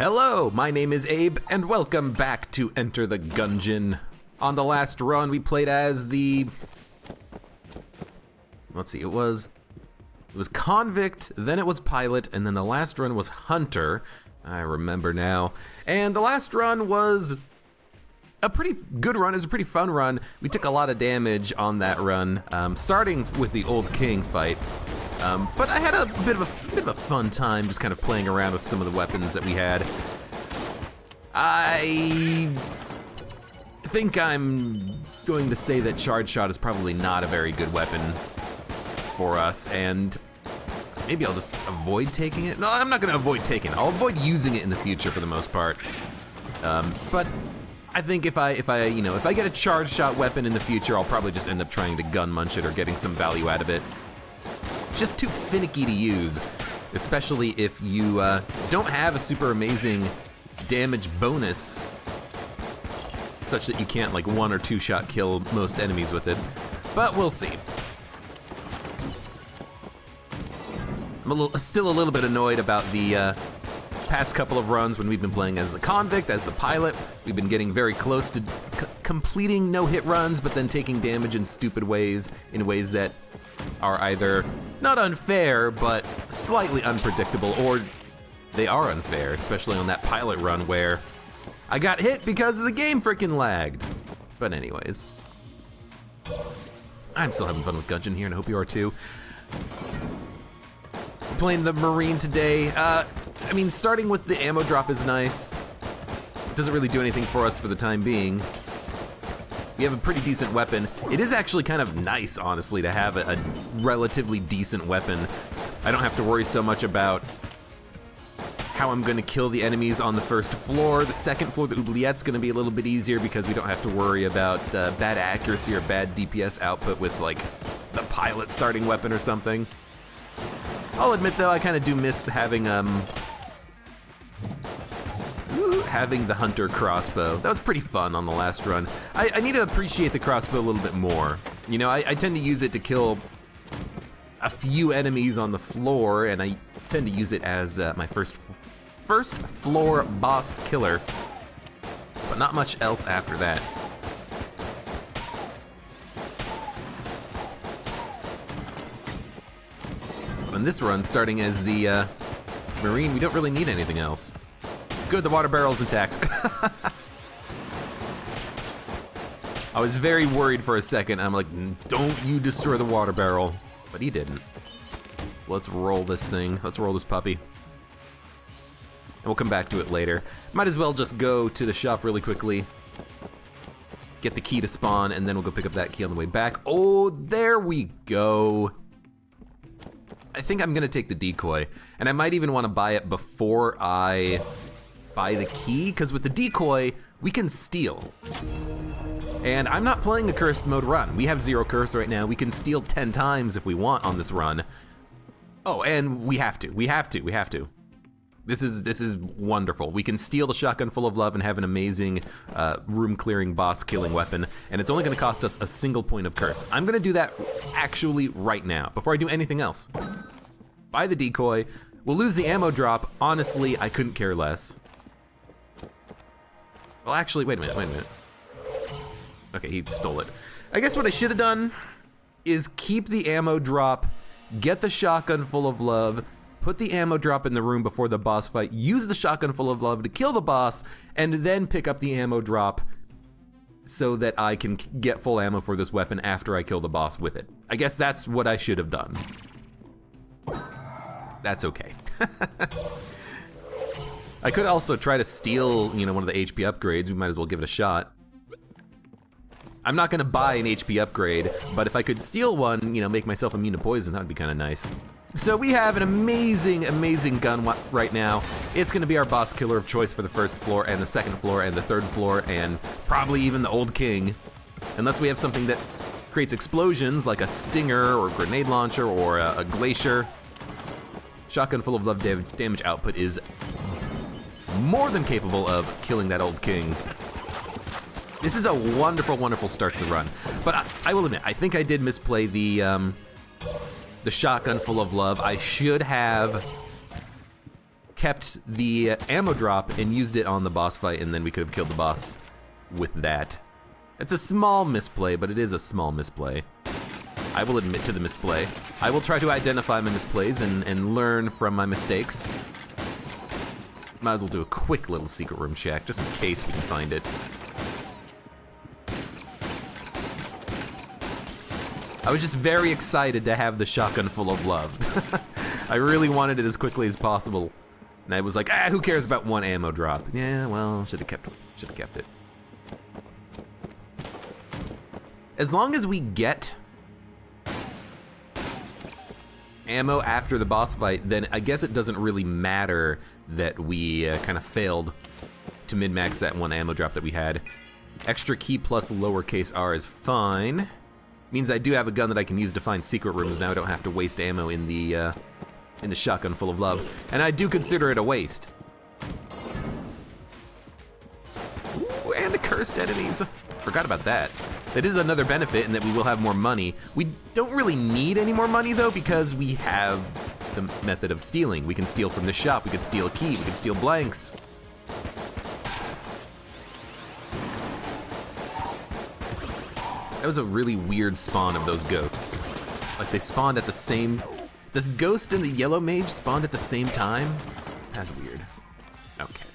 Hello, my name is Abe, and welcome back to Enter the Gungeon. On the last run, we played as the... Let's see, it was Convict, then it was Pilot, and then the last run was Hunter. I remember now. And the last run was a pretty good run. It was a pretty fun run. We took a lot of damage on that run, starting with the Old King fight. But I had a bit of a fun time just kind of playing around with some of the weapons that we had. I think I'm going to say that Charge Shot is probably not a very good weapon for us, and maybe I'll just avoid taking it. No, I'm not going to avoid taking it. I'll avoid using it in the future for the most part. But I think if I get a Charge Shot weapon in the future, I'll probably just end up trying to gun munch it or getting some value out of it. Just too finicky to use, especially if you don't have a super amazing damage bonus, such that you can't like 1 or 2 shot kill most enemies with it. But we'll see. I'm still a little bit annoyed about the past couple of runs when we've been playing as the Convict, as the Pilot. We've been getting very close to completing no-hit runs, but then taking damage in stupid ways, in ways that are either not unfair, but slightly unpredictable, or they are unfair, especially on that Pilot run where I got hit because the game freaking lagged. But anyways, I'm still having fun with Gungeon here, and I hope you are too. Playing the Marine today. I mean, starting with the ammo drop is nice. It doesn't really do anything for us for the time being. We have a pretty decent weapon. It is actually kind of nice, honestly, to have a relatively decent weapon. I don't have to worry so much about how I'm gonna kill the enemies on the first floor. The second floor, the oubliette's gonna be a little bit easier because we don't have to worry about bad accuracy or bad DPS output with like the Pilot starting weapon or something. I'll admit though, I kind of do miss having the Hunter crossbow. That was pretty fun on the last run. I need to appreciate the crossbow a little bit more. You know, I tend to use it to kill a few enemies on the floor, and I tend to use it as my first floor boss killer, but not much else after that. On this run, starting as the Marine, we don't really need anything else. Good, the water barrel's intact. I was very worried for a second. I'm like, don't you destroy the water barrel. But he didn't. So let's roll this thing. Let's roll this puppy. And we'll come back to it later. Might as well just go to the shop really quickly. Get the key to spawn, and then we'll go pick up that key on the way back. Oh, there we go. I think I'm gonna take the decoy. And I might even wanna buy it before I buy the key, because with the decoy, we can steal. And I'm not playing a cursed mode run. We have 0 curse right now. We can steal 10 times if we want on this run. Oh, and we have to. This is wonderful. We can steal the Shotgun Full of Love and have an amazing room-clearing, boss-killing weapon, and it's only gonna cost us a single point of curse. I'm gonna do that actually right now, before I do anything else. Buy the decoy. We'll lose the ammo drop. Honestly, I couldn't care less. Well, actually, wait a minute. Okay, he stole it. I guess what I should have done is keep the ammo drop, get the Shotgun Full of Love, put the ammo drop in the room before the boss fight, use the Shotgun Full of Love to kill the boss, and then pick up the ammo drop so that I can get full ammo for this weapon after I kill the boss with it. I guess that's what I should have done. That's okay. I could also try to steal, one of the HP upgrades. We might as well give it a shot. I'm not gonna buy an HP upgrade, but if I could steal one, make myself immune to poison, that would be kind of nice. So we have an amazing, amazing gun right now. It's gonna be our boss killer of choice for the first floor and the second floor and the third floor and probably even the Old King. Unless we have something that creates explosions like a stinger or grenade launcher or a glacier. Shotgun Full of Love damage output is more than capable of killing that Old King. This is a wonderful, wonderful start to the run. But I will admit, I think I did misplay the Shotgun Full of Love. I should have kept the ammo drop and used it on the boss fight, and then we could have killed the boss with that. It's a small misplay, but it is a small misplay. I will admit to the misplay. I will try to identify my misplays and learn from my mistakes. Might as well do a quick little secret room check, just in case we can find it. I was just very excited to have the shotgun full of love. I really wanted it as quickly as possible. And I was like, who cares about one ammo drop? Yeah, well, should have kept it. As long as we get ammo after the boss fight, then I guess it doesn't really matter that we kind of failed to min-max that one ammo drop that we had. Extra key plus lowercase r is fine. Means I do have a gun that I can use to find secret rooms now. I don't have to waste ammo in the shotgun full of love. And I do consider it a waste. Ooh, and the cursed enemies. Forgot about that. That is another benefit in that we will have more money. We don't really need any more money though, because we have the method of stealing. We can steal from the shop, we can steal a key, we can steal blanks. That was a really weird spawn of those ghosts. Like they spawned at the same... The ghost and the yellow mage spawned at the same time? That's weird. Okay.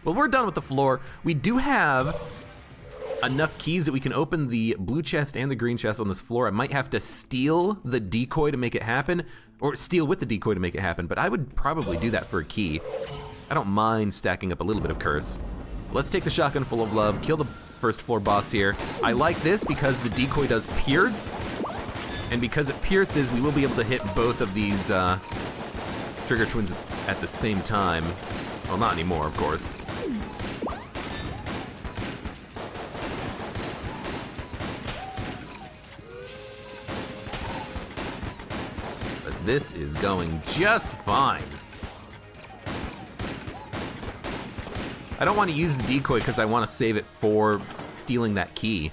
Well, we're done with the floor. We do have enough keys that we can open the blue chest and the green chest on this floor. I might have to steal the decoy to make it happen, or steal with the decoy to make it happen, but I would probably do that for a key. I don't mind stacking up a little bit of curse. Let's take the shotgun full of love, kill the first floor boss here. I like this because the decoy does pierce, and because it pierces, we will be able to hit both of these trigger twins at the same time. Well, not anymore, of course. But this is going just fine. I don't want to use the decoy because I want to save it for stealing that key.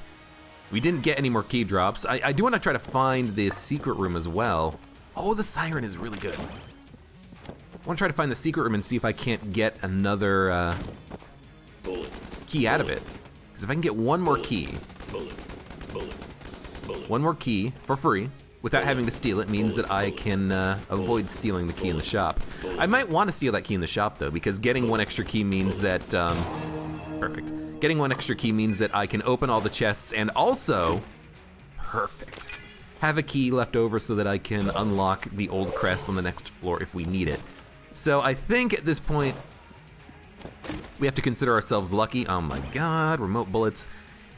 We didn't get any more key drops. I do want to try to find the secret room as well. Oh, the siren is really good. I want to try to find the secret room and see if I can't get another key out of it. Because if I can get one more key for free, without having to steal it, means that I can avoid stealing the key in the shop. I might want to steal that key in the shop though, because getting one extra key means that, perfect. Getting one extra key means that I can open all the chests and also, perfect, have a key left over so that I can unlock the old crest on the next floor if we need it. So I think at this point, we have to consider ourselves lucky. Oh my god, remote bullets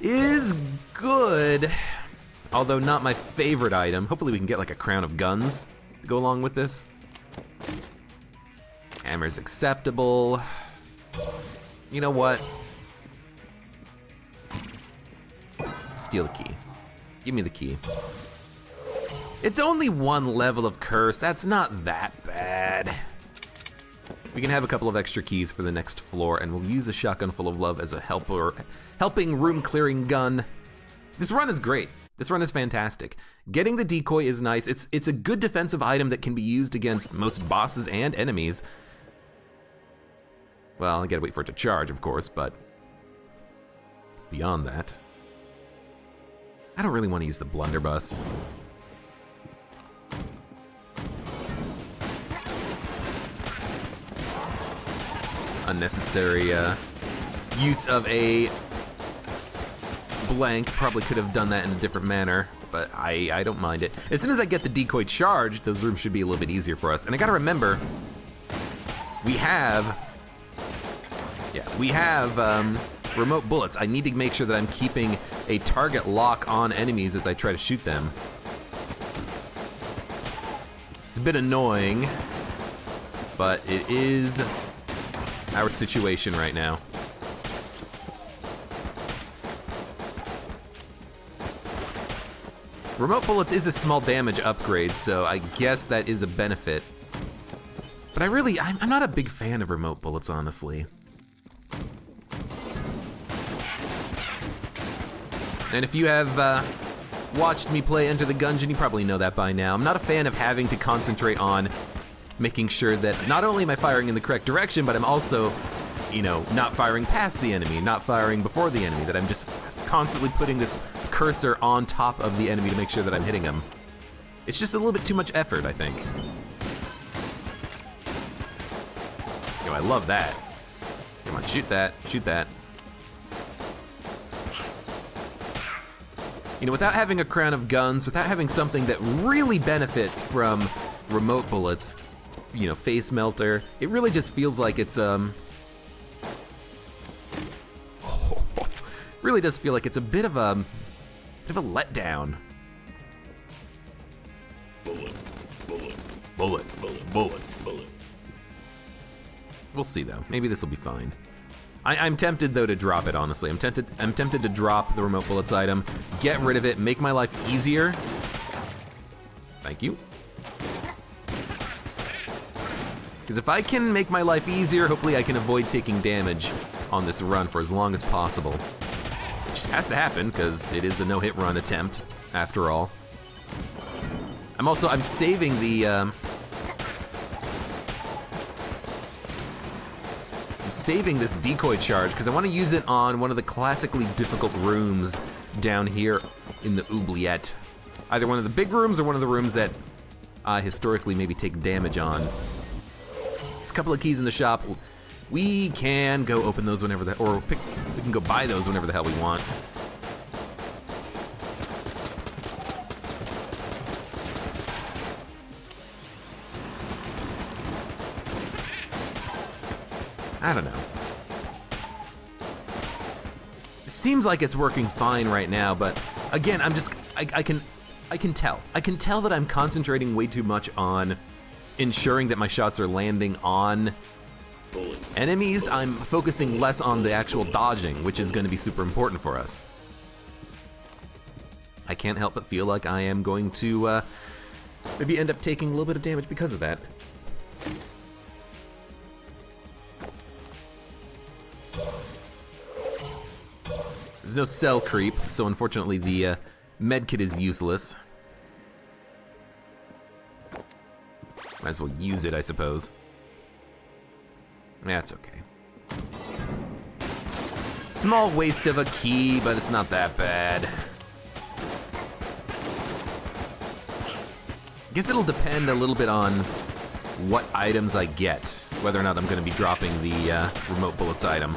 is good. Although not my favorite item. Hopefully we can get like a crown of guns to go along with this. Hammer's acceptable. You know what? Steal the key. Give me the key. It's only one level of curse. That's not that bad. We can have a couple of extra keys for the next floor, and we'll use a shotgun full of love as a helping room clearing gun. This run is great. This run is fantastic. Getting the decoy is nice. It's a good defensive item that can be used against most bosses and enemies. Well, I gotta wait for it to charge, of course, but beyond that, I don't really want to use the blunderbuss. Unnecessary use of a blank. Probably could have done that in a different manner, but I don't mind it. As soon as I get the decoy charged, those rooms should be a little bit easier for us. And I gotta remember, we have remote bullets. I need to make sure that I'm keeping a target lock on enemies as I try to shoot them. It's a bit annoying, but it is our situation right now. Remote bullets is a small damage upgrade, so I guess that is a benefit. But I'm not a big fan of remote bullets, honestly. And if you have watched me play Enter the Gungeon, you probably know that by now. I'm not a fan of having to concentrate on making sure that not only am I firing in the correct direction, but I'm also, you know, not firing past the enemy, not firing before the enemy, that I'm just constantly putting this cursor on top of the enemy to make sure that I'm hitting him. It's just a little bit too much effort, I think. Yo, I love that. Come on, shoot that, shoot that. You know, without having a crown of guns, without having something that really benefits from remote bullets, you know, face melter, it really just feels like it's, really does feel like it's a bit of a letdown. Bullet, bullet, bullet, bullet, bullet, bullet. We'll see though. Maybe this will be fine. I'm tempted though to drop it, honestly. I'm tempted to drop the remote bullets item, get rid of it, make my life easier. Thank you. Because if I can make my life easier, hopefully I can avoid taking damage on this run for as long as possible. Which has to happen, because it is a no-hit run attempt, after all. I'm saving the, saving this decoy charge because I want to use it on one of the classically difficult rooms down here in the oubliette. Either one of the big rooms or one of the rooms that historically maybe take damage on. There's a couple of keys in the shop. We can go open those whenever we can go buy those whenever the hell we want. I don't know. It seems like it's working fine right now, but again, I can tell that I'm concentrating way too much on ensuring that my shots are landing on enemies. I'm focusing less on the actual dodging, which is going to be super important for us. I can't help but feel like I am going to maybe end up taking a little bit of damage because of that. There's no cell creep, so unfortunately the medkit is useless. Might as well use it, I suppose. That's okay. Small waste of a key, but it's not that bad. I guess it'll depend a little bit on what items I get, whether or not I'm going to be dropping the remote bullets item.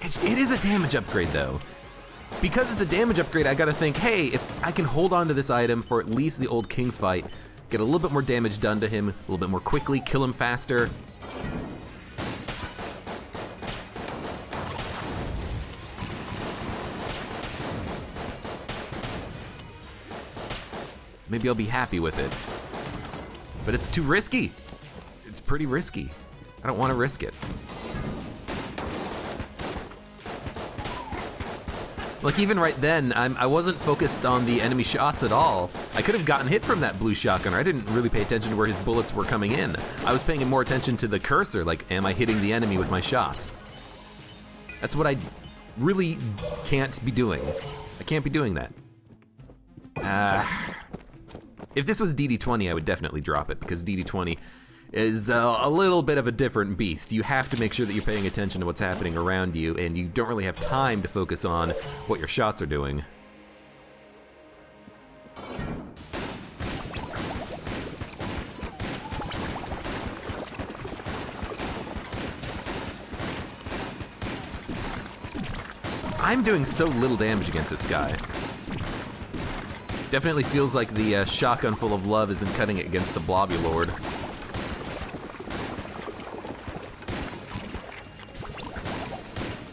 It is a damage upgrade, though. Because it's a damage upgrade, I gotta think, hey, if I can hold on to this item for at least the old king fight, get a little bit more damage done to him, a little bit more quickly, kill him faster. Maybe I'll be happy with it. But it's too risky. It's pretty risky. I don't want to risk it. Like, even right then, I wasn't focused on the enemy shots at all. I could have gotten hit from that blue shotgunner. I didn't really pay attention to where his bullets were coming in. I was paying more attention to the cursor, like, am I hitting the enemy with my shots? That's what I really can't be doing. I can't be doing that. If this was DD20, I would definitely drop it, because DD20 is a little bit of a different beast. You have to make sure that you're paying attention to what's happening around you, and you don't really have time to focus on what your shots are doing. I'm doing so little damage against this guy. Definitely feels like the shotgun full of love isn't cutting it against the Blobulord.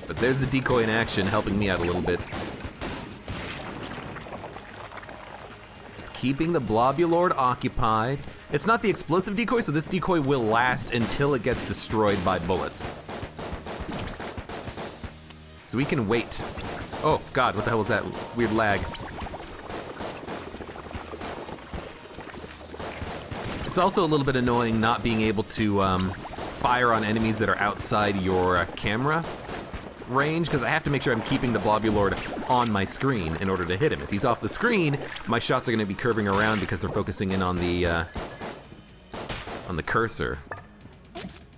But there's the decoy in action, helping me out a little bit. Just keeping the Blobulord occupied. It's not the explosive decoy, so this decoy will last until it gets destroyed by bullets. So we can wait. Oh god, what the hell was that weird lag? It's also a little bit annoying not being able to fire on enemies that are outside your camera range, because I have to make sure I'm keeping the Blobulord on my screen in order to hit him. If he's off the screen, my shots are going to be curving around because they're focusing in on the on the cursor.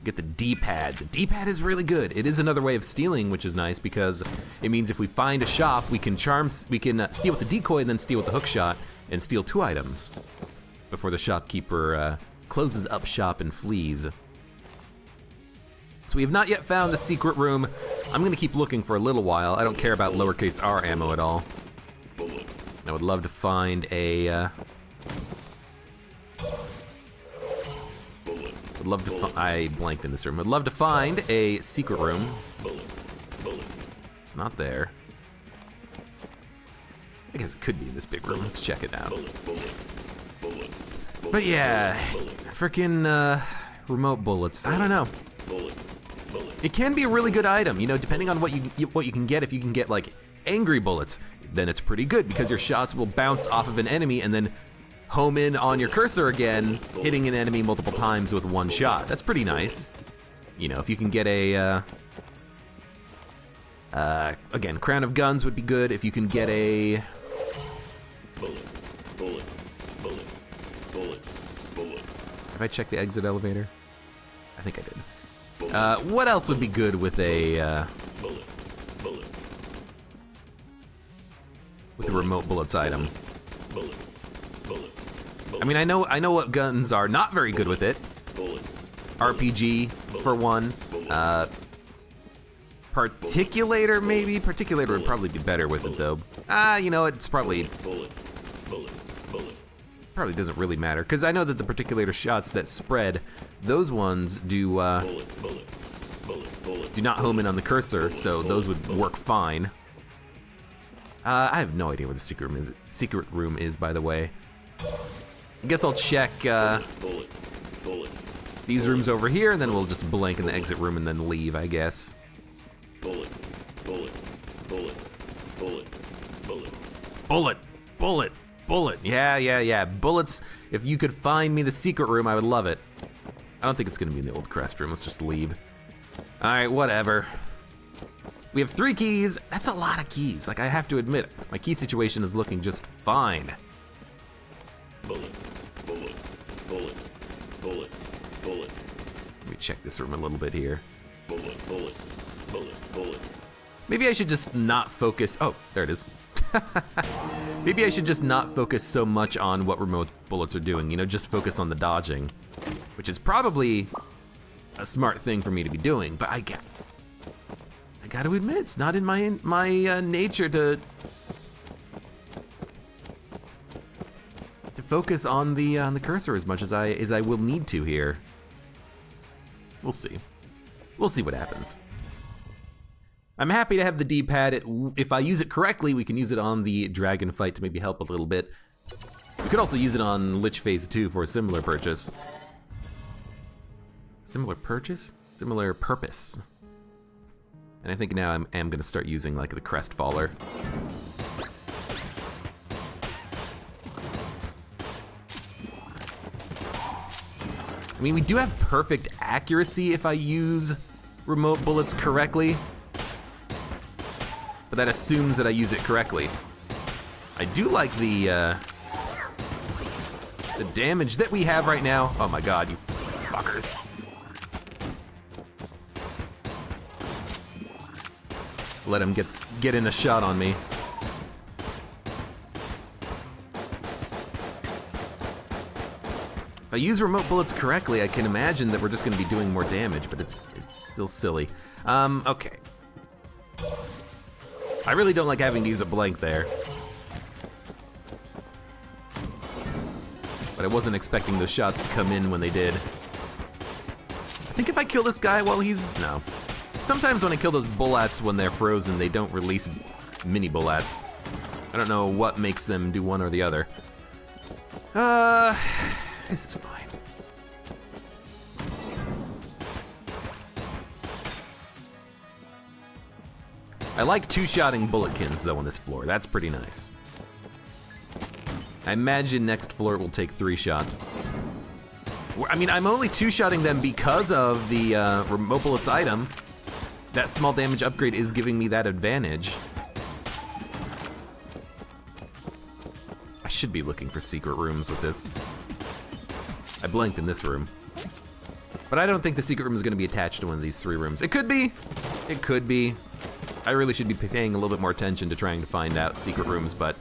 Get the D-pad. The D-pad is really good. It is another way of stealing, which is nice because it means if we find a shop, we can steal with the decoy and then steal with the hook shot and steal 2 items before the shopkeeper closes up shop and flees. So we have not yet found the secret room. I'm gonna keep looking for a little while. I don't care about lowercase r ammo at all. I would love to find a, I blanked in this room. I'd love to find a secret room. It's not there. I guess it could be in this big room. Let's check it out. But yeah, frickin' remote bullets. I don't know. It can be a really good item, you know, depending on what you can get. If you can get like angry bullets, then it's pretty good because your shots will bounce off of an enemy and then home in on your cursor again, hitting an enemy multiple times with 1 shot. That's pretty nice. You know, if you can get a, again, Crown of Guns would be good. If you can get a... Have I checked the exit elevator? I think I did. What else would be good with a, with a remote bullets item? I mean, I know what guns are not very good with it. RPG, for one. Particulator, maybe? Particulator would probably be better with it, though. You know, it's probably doesn't really matter, because I know that the particulator shots that spread, those ones do not home in on the cursor, so those would work fine. I have no idea where the secret room is, by the way. I guess I'll check these rooms over here, and then we'll just blank in the exit room and then leave, I guess. Bullet. Yeah. Bullets. If you could find me the secret room, I would love it. I don't think it's gonna be in the old crest room. Let's just leave. All right, whatever. We have 3 keys. That's a lot of keys. Like, I have to admit, my key situation is looking just fine. Let me check this room a little bit here. Maybe I should just not focus. Oh, there it is. Maybe I should just not focus so much on what remote bullets are doing, you know, just focus on the dodging, which is probably a smart thing for me to be doing, but I gotta admit, it's not in my nature to focus on the cursor as much as I will need to here. We'll see. We'll see what happens. I'm happy to have the D-pad. If I use it correctly, we can use it on the dragon fight to maybe help a little bit. We could also use it on Lich Phase 2 for a similar purchase. Similar purchase? Similar purpose. And I think now I am gonna start using like the crest faller. I mean, we do have perfect accuracy if I use remote bullets correctly. But that assumes that I use it correctly. I do like the damage that we have right now. Oh my god, you fuckers. Let him get in a shot on me. If I use remote bullets correctly, I can imagine that we're just gonna be doing more damage, but it's still silly. Okay. I really don't like having to use a blank there. But I wasn't expecting those shots to come in when they did. I think if I kill this guy while he's... No. Sometimes when I kill those bullets when they're frozen, they don't release mini bullets. I don't know what makes them do one or the other. This is fine. I like 2-shotting bulletkins though on this floor. That's pretty nice. I imagine next floor it will take 3 shots. I mean, I'm only 2-shotting them because of the remote bullets item. That small damage upgrade is giving me that advantage. I should be looking for secret rooms with this. I blanked in this room. But I don't think the secret room is gonna be attached to one of these 3 rooms. It could be. It could be. I really should be paying a little bit more attention to trying to find out secret rooms, but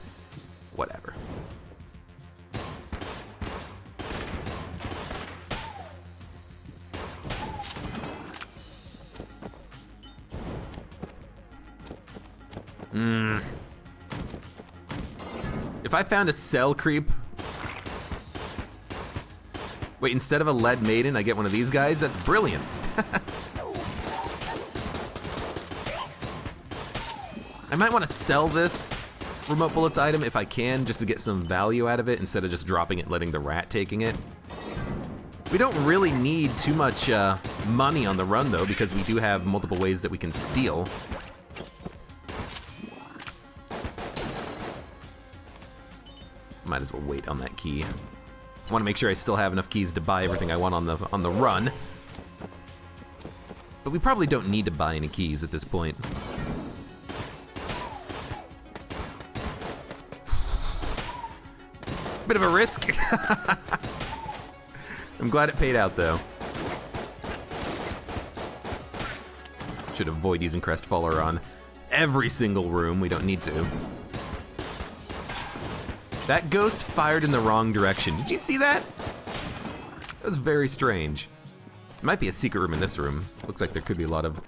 whatever. If I found a cell creep... Wait, instead of a lead maiden, I get one of these guys? That's brilliant. I might want to sell this remote bullets item if I can, just to get some value out of it instead of just dropping it, letting the rat taking it. We don't really need too much money on the run though, because we do have multiple ways that we can steal. Might as well wait on that key. I want to make sure I still have enough keys to buy everything I want on the run. But we probably don't need to buy any keys at this point. Bit of a risk. I'm glad it paid out though. Should avoid using Crestfaller on every single room. We don't need to. That ghost fired in the wrong direction. Did you see that? That was very strange. There might be a secret room in this room. Looks like there could be a lot of...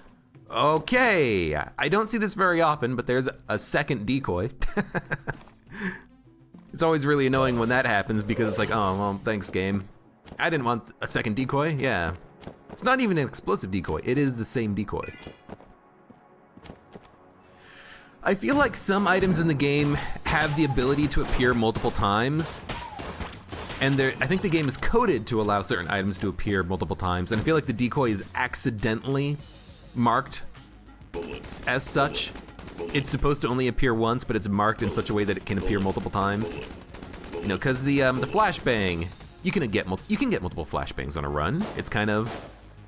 Okay, I don't see this very often, but there's a second decoy. It's always really annoying when that happens because it's like, oh, well, thanks game. I didn't want a second decoy, yeah. It's not even an explosive decoy, it is the same decoy. I feel like some items in the game have the ability to appear multiple times, and I think the game is coded to allow certain items to appear multiple times, and I feel like the decoy is accidentally marked as such. It's supposed to only appear once, but it's marked in such a way that it can appear multiple times. You know, because the flashbang, you can get multiple flashbangs on a run. It's kind of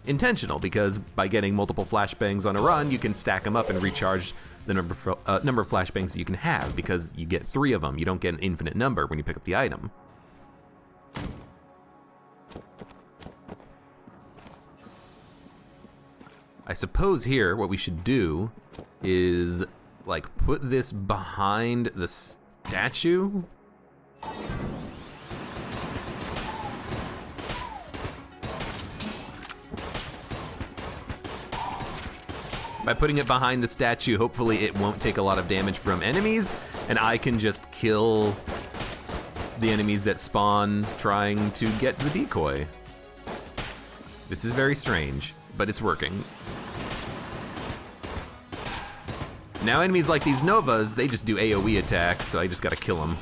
intentional because by getting multiple flashbangs on a run, you can stack them up and recharge the number of flashbangs that you can have because you get 3 of them. You don't get an infinite number when you pick up the item. I suppose here what we should do is like put this behind the statue. By putting it behind the statue, hopefully it won't take a lot of damage from enemies, and I can just kill the enemies that spawn trying to get the decoy. This is very strange, but it's working. Now enemies like these Novas, they just do AoE attacks, so I just gotta kill them.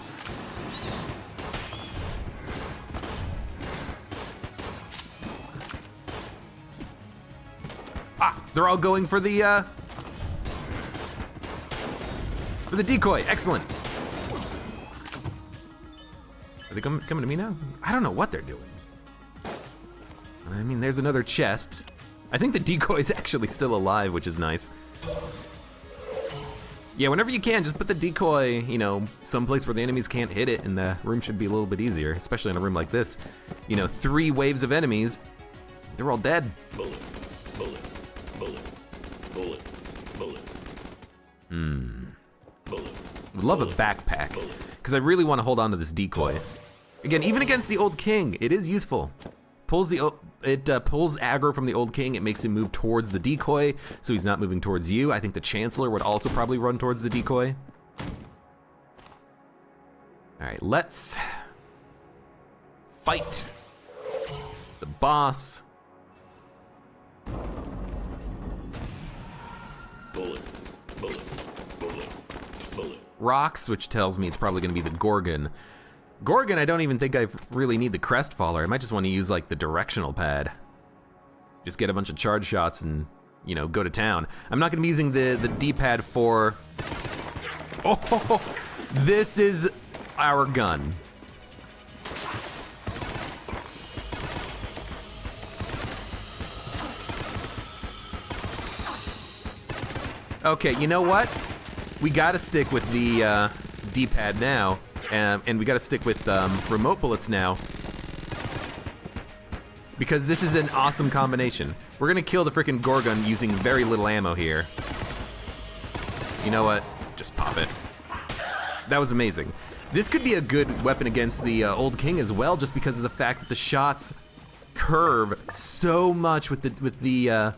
Ah, they're all going for the decoy, excellent. Are they coming to me now? I don't know what they're doing. I mean, there's another chest. I think the decoy is actually still alive, which is nice. Yeah, whenever you can, just put the decoy, you know, someplace where the enemies can't hit it, and the room should be a little bit easier, especially in a room like this. You know, 3 waves of enemies, they're all dead. Bullet, bullet, bullet, bullet, bullet. Bullet. Would love a backpack, because I really want to hold on to this decoy. Again, even against the Old King, it is useful. It pulls aggro from the Old King. It makes him move towards the decoy, so he's not moving towards you. I think the Chancellor would also probably run towards the decoy. All right, let's fight the boss. Bullet, bullet, bullet, bullet. Rocks, which tells me it's probably gonna be the Gorgon. Gorgon, I don't even think I really need the Crestfaller. I might just want to use like the directional pad. Just get a bunch of charge shots and, you know, go to town. I'm not gonna be using the D-pad for... Oh, this is our gun. Okay, you know what? We gotta stick with the D-pad now. And we gotta stick with remote bullets now. because this is an awesome combination. We're gonna kill the frickin' Gorgon using very little ammo here. You know what? Just pop it. That was amazing. This could be a good weapon against the Old King as well, just because of the fact that the shots curve so much with the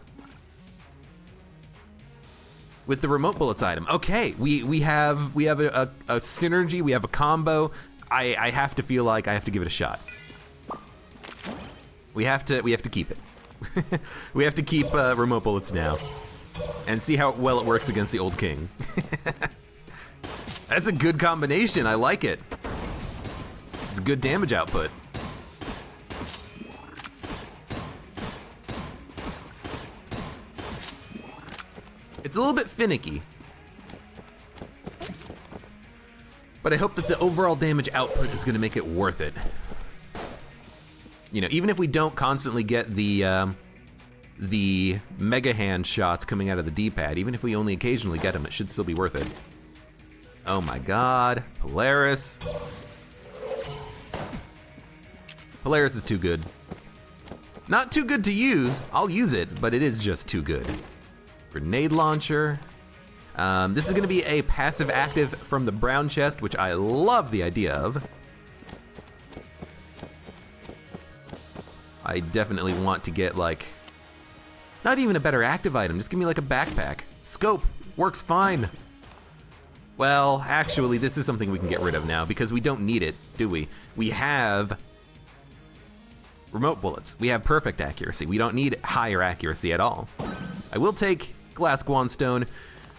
remote bullets item. Okay, we have a synergy, we have a combo. I have to feel like I have to give it a shot. We have to keep it. We have to keep remote bullets now, and see how well it works against the Old King. That's a good combination. I like it. It's good damage output. It's a little bit finicky, but I hope that the overall damage output is going to make it worth it. You know, even if we don't constantly get the mega hand shots coming out of the D-pad, even if we only occasionally get them, it should still be worth it. Oh my god, Polaris. Polaris is too good. Not too good to use, I'll use it, but it is just too good. Grenade launcher. This is gonna be a passive active from the brown chest, which I love the idea of. I definitely want to get like, not even a better active item, just give me like a backpack. Scope, works fine. Well, actually, this is something we can get rid of now because we don't need it, do we? We have remote bullets. We have perfect accuracy. We don't need higher accuracy at all. I will take Glass Guanstone.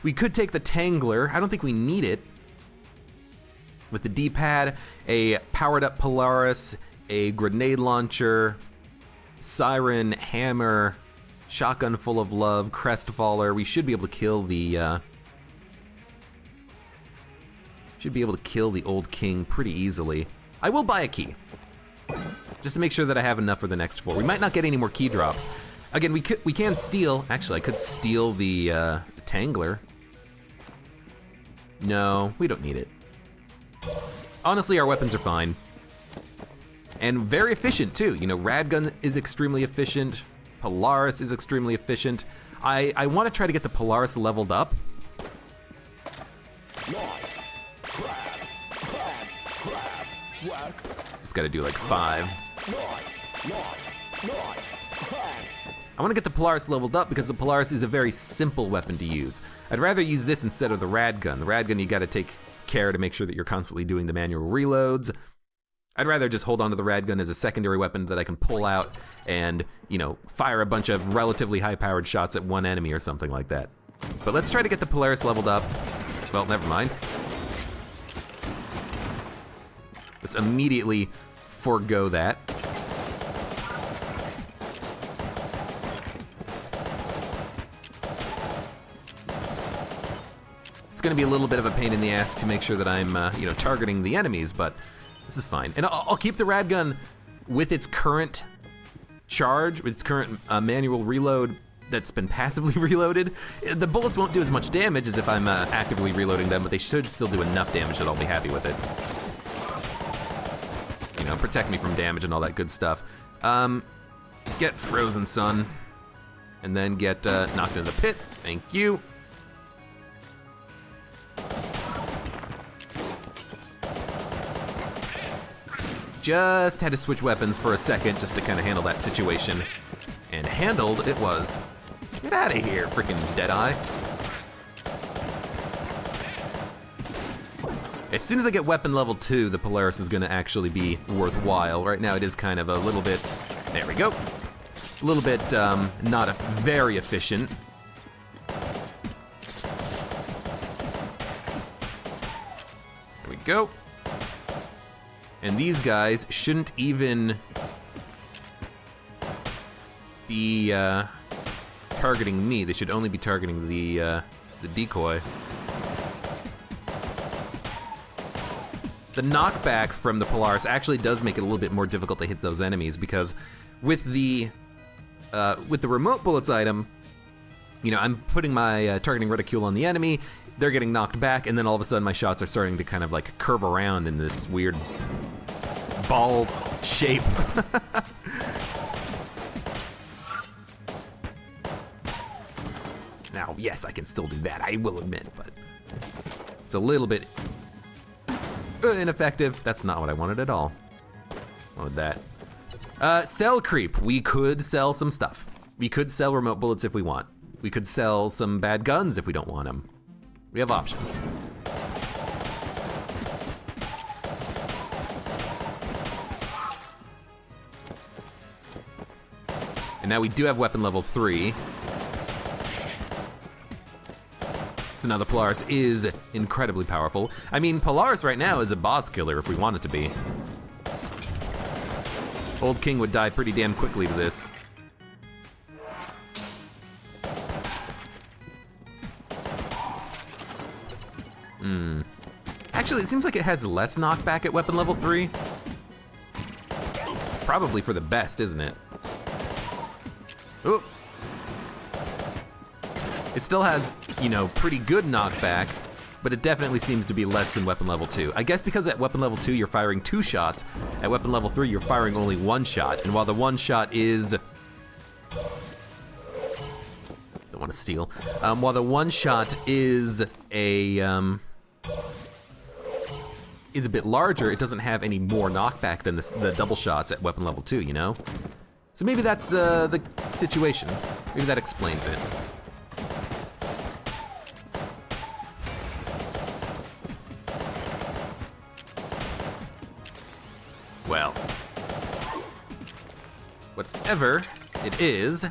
We could take the Tangler. I don't think we need it. With the D-pad, a powered up Polaris, a grenade launcher, Siren, Hammer, Shotgun Full of Love, Crestfaller. We should be able to kill the Old King pretty easily. I will buy a key, just to make sure that I have enough for the next 4. We might not get any more key drops. Again, we can steal. Actually, I could steal the Tangler. No, we don't need it. Honestly, our weapons are fine. And very efficient too. You know, Radgun is extremely efficient. Polaris is extremely efficient. I want to try to get the Polaris leveled up. Just gotta do like 5. I want to get the Polaris leveled up because the Polaris is a very simple weapon to use. I'd rather use this instead of the Radgun. The Radgun, you gotta take care to make sure that you're constantly doing the manual reloads. I'd rather just hold on to the Radgun as a secondary weapon that I can pull out and, you know, fire a bunch of relatively high-powered shots at one enemy or something like that. But let's try to get the Polaris leveled up. Well, never mind. Let's immediately forego that. It's gonna be a little bit of a pain in the ass to make sure that I'm, you know, targeting the enemies, but this is fine. And I'll keep the Radgun with its current charge, with its current manual reload that's been passively reloaded. The bullets won't do as much damage as if I'm actively reloading them, but they should still do enough damage that I'll be happy with it. You know, protect me from damage and all that good stuff. Get Frozen Sun, and then get knocked into the pit. Thank you. Just had to switch weapons for a second just to kind of handle that situation. And handled it was. Get out of here, freaking Deadeye. As soon as I get weapon level 2, the Polaris is gonna actually be worthwhile. Right now it is kind of a little bit, there we go. A little bit not very efficient. There we go. And these guys shouldn't even be targeting me. They should only be targeting the decoy. The knockback from the Polaris actually does make it a little bit more difficult to hit those enemies because with the remote bullets item, you know, I'm putting my targeting reticule on the enemy, they're getting knocked back, and then all of a sudden my shots are starting to kind of like curve around in this weird ball shape. Now, yes, I can still do that, I will admit, but it's a little bit ineffective. That's not what I wanted at all. I wanted that. Sell creep. We could sell some stuff. We could sell remote bullets if we want. We could sell some bad guns if we don't want them. We have options. And now we do have weapon level 3. So now the Polaris is incredibly powerful. I mean, Polaris right now is a boss killer if we want it to be. Old King would die pretty damn quickly to this. Actually, it seems like it has less knockback at weapon level 3. It's probably for the best, isn't it? Ooh. It still has, you know, pretty good knockback, but it definitely seems to be less than weapon level 2. I guess because at weapon level 2 you're firing 2 shots, at weapon level 3 you're firing only 1 shot, and while the 1 shot is... Don't want to steal. While the 1 shot is a bit larger, it doesn't have any more knockback than the double shots at weapon level 2, you know? So maybe that's the situation. Maybe that explains it. Well, whatever it is,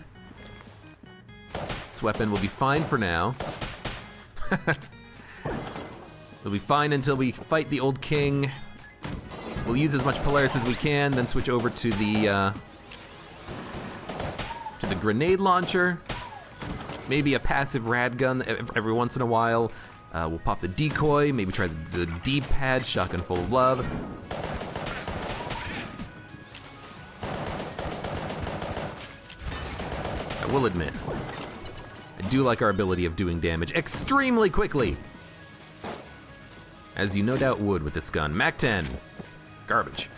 this weapon will be fine for now. It'll be fine until we fight the Old King. We'll use as much Polaris as we can, then switch over to the grenade launcher. Maybe a passive rad gun every once in a while. We'll pop the decoy, maybe try the D-pad, shotgun full of love. I will admit, I do like our ability of doing damage extremely quickly. As you no doubt would with this gun. Mac 10. Garbage.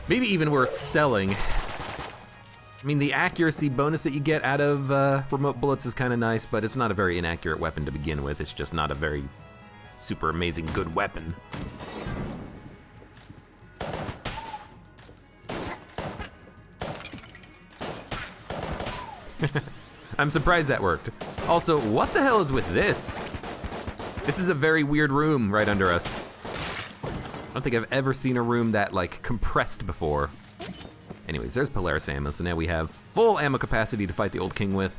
Maybe even worth selling. I mean, the accuracy bonus that you get out of remote bullets is kind of nice, but it's not a very inaccurate weapon to begin with. It's just not a very super amazing good weapon. I'm surprised that worked. Also, what the hell is with this? This is a very weird room right under us. I don't think I've ever seen a room that, like, compressed before. Anyways, there's Polaris ammo, so now we have full ammo capacity to fight the Old King with.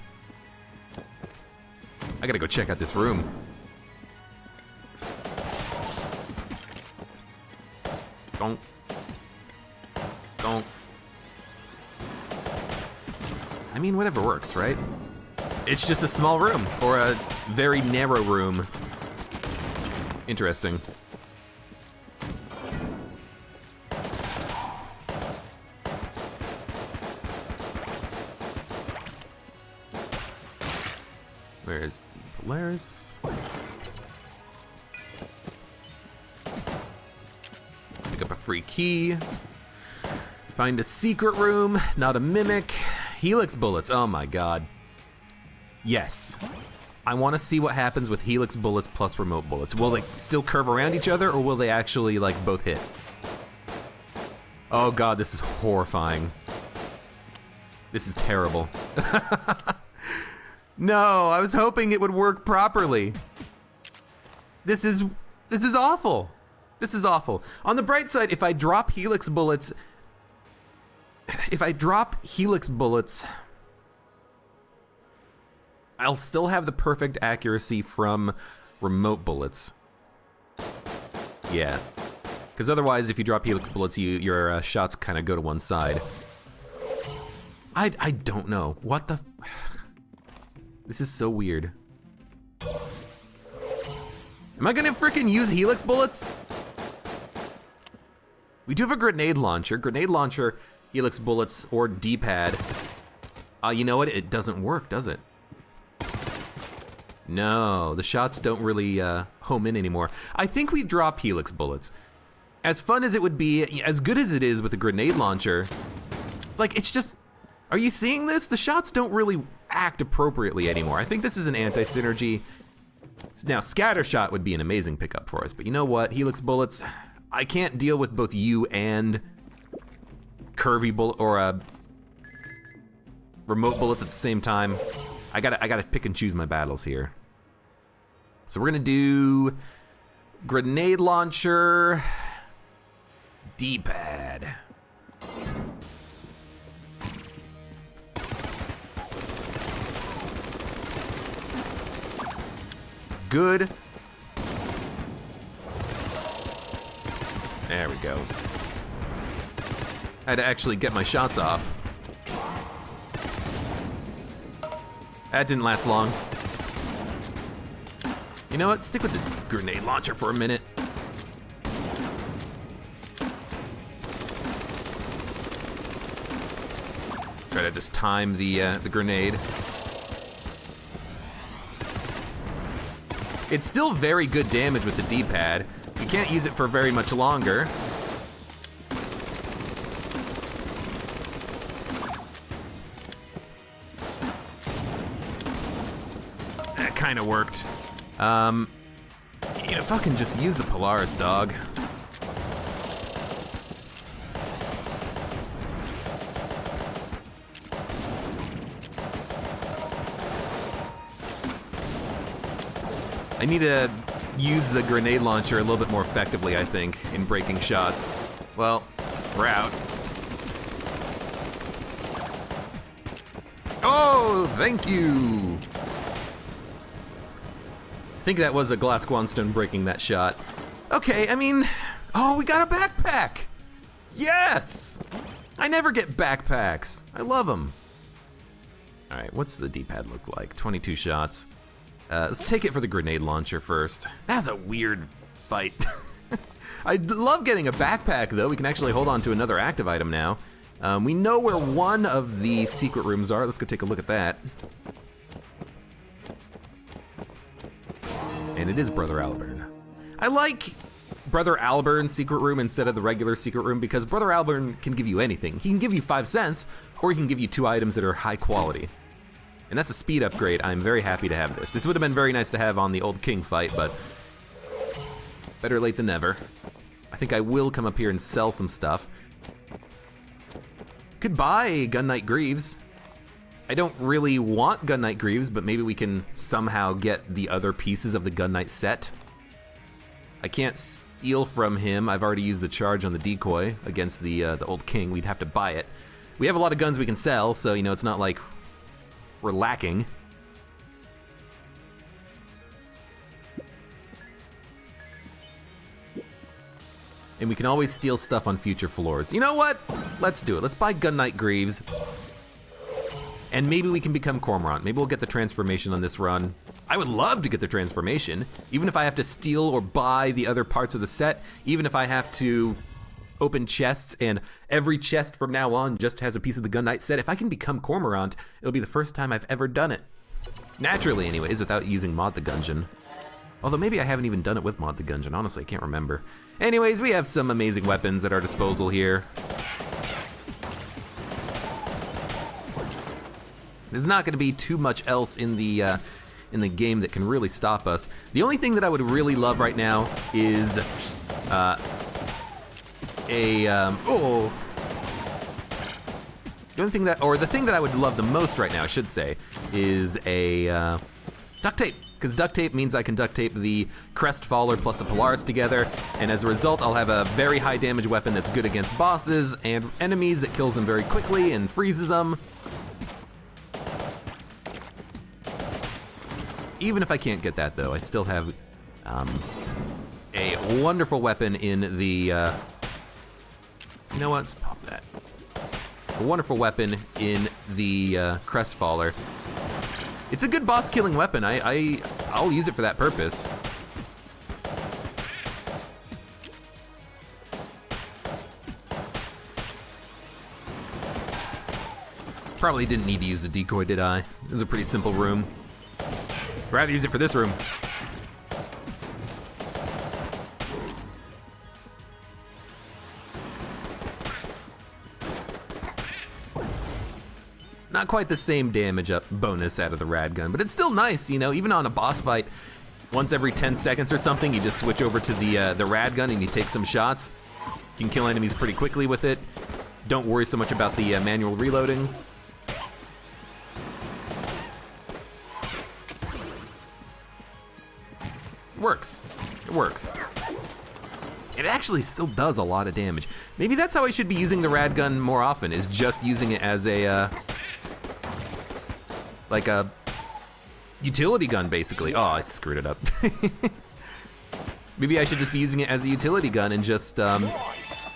I gotta go check out this room. Donk. Donk. I mean, whatever works, right? It's just a small room, or a very narrow room. Interesting. Where's the Polaris? Pick up a free key. Find a secret room, not a mimic. Helix bullets, oh my god. Yes. I want to see what happens with Helix bullets plus remote bullets. Will they still curve around each other, or will they actually, like, both hit? Oh god, this is horrifying. This is terrible. No, I was hoping it would work properly. This is awful. This is awful. On the bright side, if I drop Helix bullets, I'll still have the perfect accuracy from remote bullets. Yeah. Because otherwise, if you drop Helix bullets, your shots kind of go to one side. I don't know. What the... This is so weird. Am I gonna freaking use Helix bullets? We do have a grenade launcher. Grenade launcher, Helix bullets, or D-pad. You know what? It doesn't work, does it? No, the shots don't really home in anymore. I think we drop Helix bullets. As fun as it would be, as good as it is with a grenade launcher, like, it's just... Are you seeing this? The shots don't really act appropriately anymore. I think this is an anti-synergy. Now, Scattershot would be an amazing pickup for us, but you know what? Helix bullets, I can't deal with both you and curvy bullet or a remote bullet at the same time. I gotta pick and choose my battles here. So we're gonna do grenade launcher, D-pad. Good. There we go. I had to actually get my shots off. That didn't last long. You know what? Stick with the grenade launcher for a minute. Try to just time the grenade. It's still very good damage with the D-pad. You can't use it for very much longer. That kind of worked. You know, fucking just use the Polaris, dog. I need to use the grenade launcher a little bit more effectively, I think, in breaking shots. Well, we're out. Oh, thank you! I think that was a glass Guanstone breaking that shot. Okay, I mean, oh, we got a backpack! Yes! I never get backpacks. I love them. All right, what's the D-pad look like? 22 shots. Let's take it for the grenade launcher first. That was a weird fight. I love getting a backpack, though. We can actually hold on to another active item now. We know where one of the secret rooms are. Let's go take a look at that. And it is Brother Alburn. I like Brother Alburn's secret room instead of the regular secret room because Brother Alburn can give you anything. He can give you 5 cents, or he can give you 2 items that are high quality. And that's a speed upgrade. I'm very happy to have this. This would have been very nice to have on the old King fight, but better late than never. I think I will come up here and sell some stuff. Could buy Gun Knight Greaves. I don't really want Gun Knight Greaves, but maybe we can somehow get the other pieces of the Gun Knight set. I can't steal from him. I've already used the charge on the decoy against the old King. We'd have to buy it. We have a lot of guns we can sell, so you know it's not like we're lacking. And we can always steal stuff on future floors. You know what? Let's do it. Let's buy Gun Knight Greaves. And maybe we can become Cormorant. Maybe we'll get the transformation on this run. I would love to get the transformation, even if I have to steal or buy the other parts of the set, even if I have to open chests and every chest from now on just has a piece of the Gun Knight set. If I can become Cormorant, it'll be the first time I've ever done it. Naturally, anyways, without using Mod the Gungeon. Although maybe I haven't even done it with Mod the Gungeon. Honestly, I can't remember. Anyways, we have some amazing weapons at our disposal here. There's not going to be too much else in the game that can really stop us. The only thing that I would really love right now is the thing that I would love the most right now, I should say, is a duct tape. Because duct tape means I can duct tape the Crestfaller plus the Polaris together, and as a result, I'll have a very high damage weapon that's good against bosses and enemies that kills them very quickly and freezes them. Even if I can't get that, though, I still have a wonderful weapon in the... you know what? Let's pop that. A wonderful weapon in the Crestfaller. It's a good boss-killing weapon. I'll use it for that purpose. Probably didn't need to use the decoy, did I? It was a pretty simple room. I'd rather use it for this room. Not quite the same damage up bonus out of the rad gun, but it's still nice, you know, even on a boss fight, once every 10 seconds or something, you just switch over to the rad gun and you take some shots. You can kill enemies pretty quickly with it. Don't worry so much about the manual reloading. It works. It works. It actually still does a lot of damage. Maybe that's how I should be using the rad gun more often, is just using it as a, like a utility gun, basically. Oh, I screwed it up. Maybe I should just be using it as a utility gun and just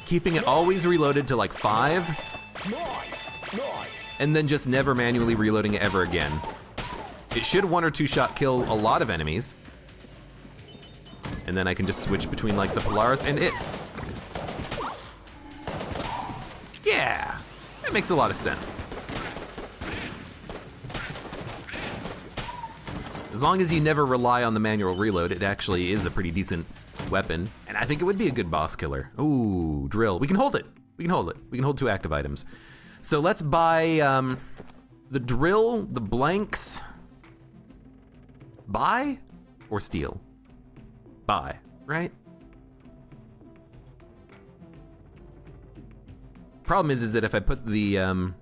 keeping it always reloaded to like 5, and then just never manually reloading it ever again. It should 1 or 2 shot kill a lot of enemies, and then I can just switch between like the Polaris and it. Yeah, that makes a lot of sense. As long as you never rely on the manual reload, it actually is a pretty decent weapon, and I think it would be a good boss killer. Ooh, drill. We can hold it. We can hold it. We can hold 2 active items. So let's buy the drill, the blanks. Buy or steal? Buy, right? Problem is that if I put the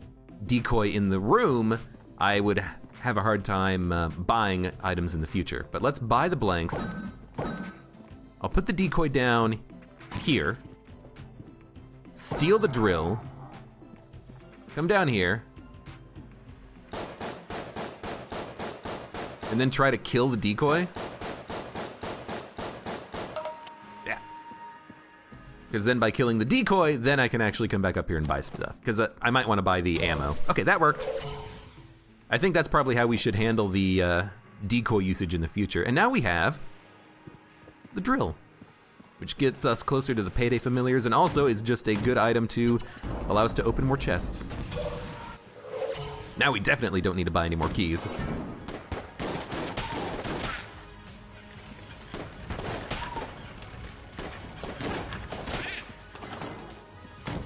decoy in the room, I would have a hard time buying items in the future. But let's buy the blanks. I'll put the decoy down here. Steal the drill. Come down here. And then try to kill the decoy. Yeah. Because then by killing the decoy, then I can actually come back up here and buy stuff. Because I might want to buy the ammo. Okay, that worked. I think that's probably how we should handle the decoy usage in the future. And now we have the drill, which gets us closer to the payday familiars and also is just a good item to allow us to open more chests. Now we definitely don't need to buy any more keys.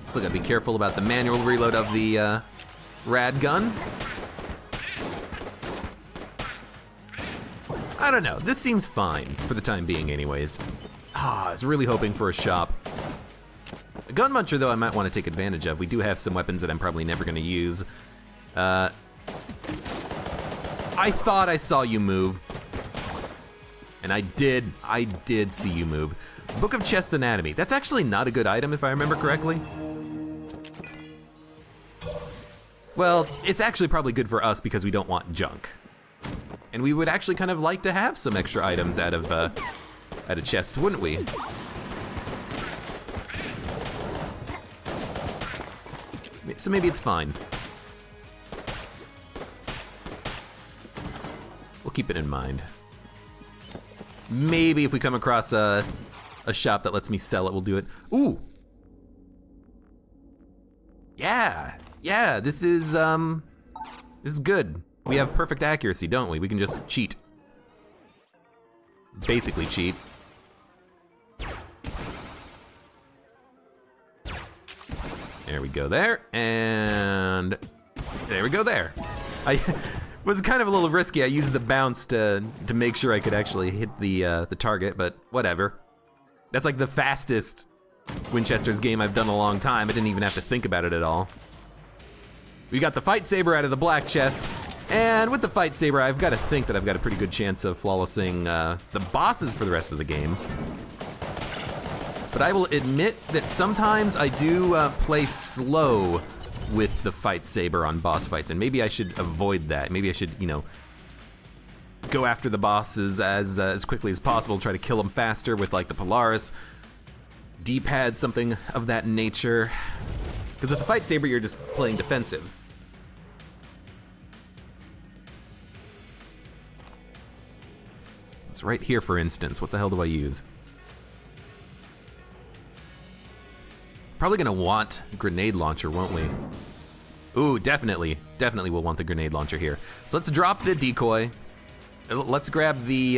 Still gotta be careful about the manual reload of the rad gun. I don't know, this seems fine for the time being anyways. I was really hoping for a shop. A gun muncher though I might want to take advantage of. We do have some weapons that I'm probably never gonna use. I thought I saw you move. And I did see you move. Book of Chest Anatomy. That's actually not a good item if I remember correctly. Well, it's actually probably good for us because we don't want junk. And we would actually kind of like to have some extra items out of chests, wouldn't we? So maybe it's fine. We'll keep it in mind. Maybe if we come across a shop that lets me sell it, we'll do it. Ooh! Yeah, this is good. We have perfect accuracy, don't we? We can just cheat. Basically cheat. There we go there, and there we go there. I was kind of a little risky. I used the bounce to make sure I could actually hit the target, but whatever. That's like the fastest Winchester's game I've done in a long time. I didn't even have to think about it at all. We got the fight saber out of the black chest, and with the fight saber, I've got to think that I've got a pretty good chance of flawlessing the bosses for the rest of the game. But I will admit that sometimes I do play slow with the fight saber on boss fights, and maybe I should avoid that. Maybe I should, you know, go after the bosses as quickly as possible, try to kill them faster with like the Polaris, D-pad, something of that nature. Because with the fight saber, you're just playing defensive. It's right here, for instance. What the hell do I use? Probably gonna want grenade launcher, won't we? Ooh, definitely we'll want the grenade launcher here. So let's drop the decoy. Let's grab the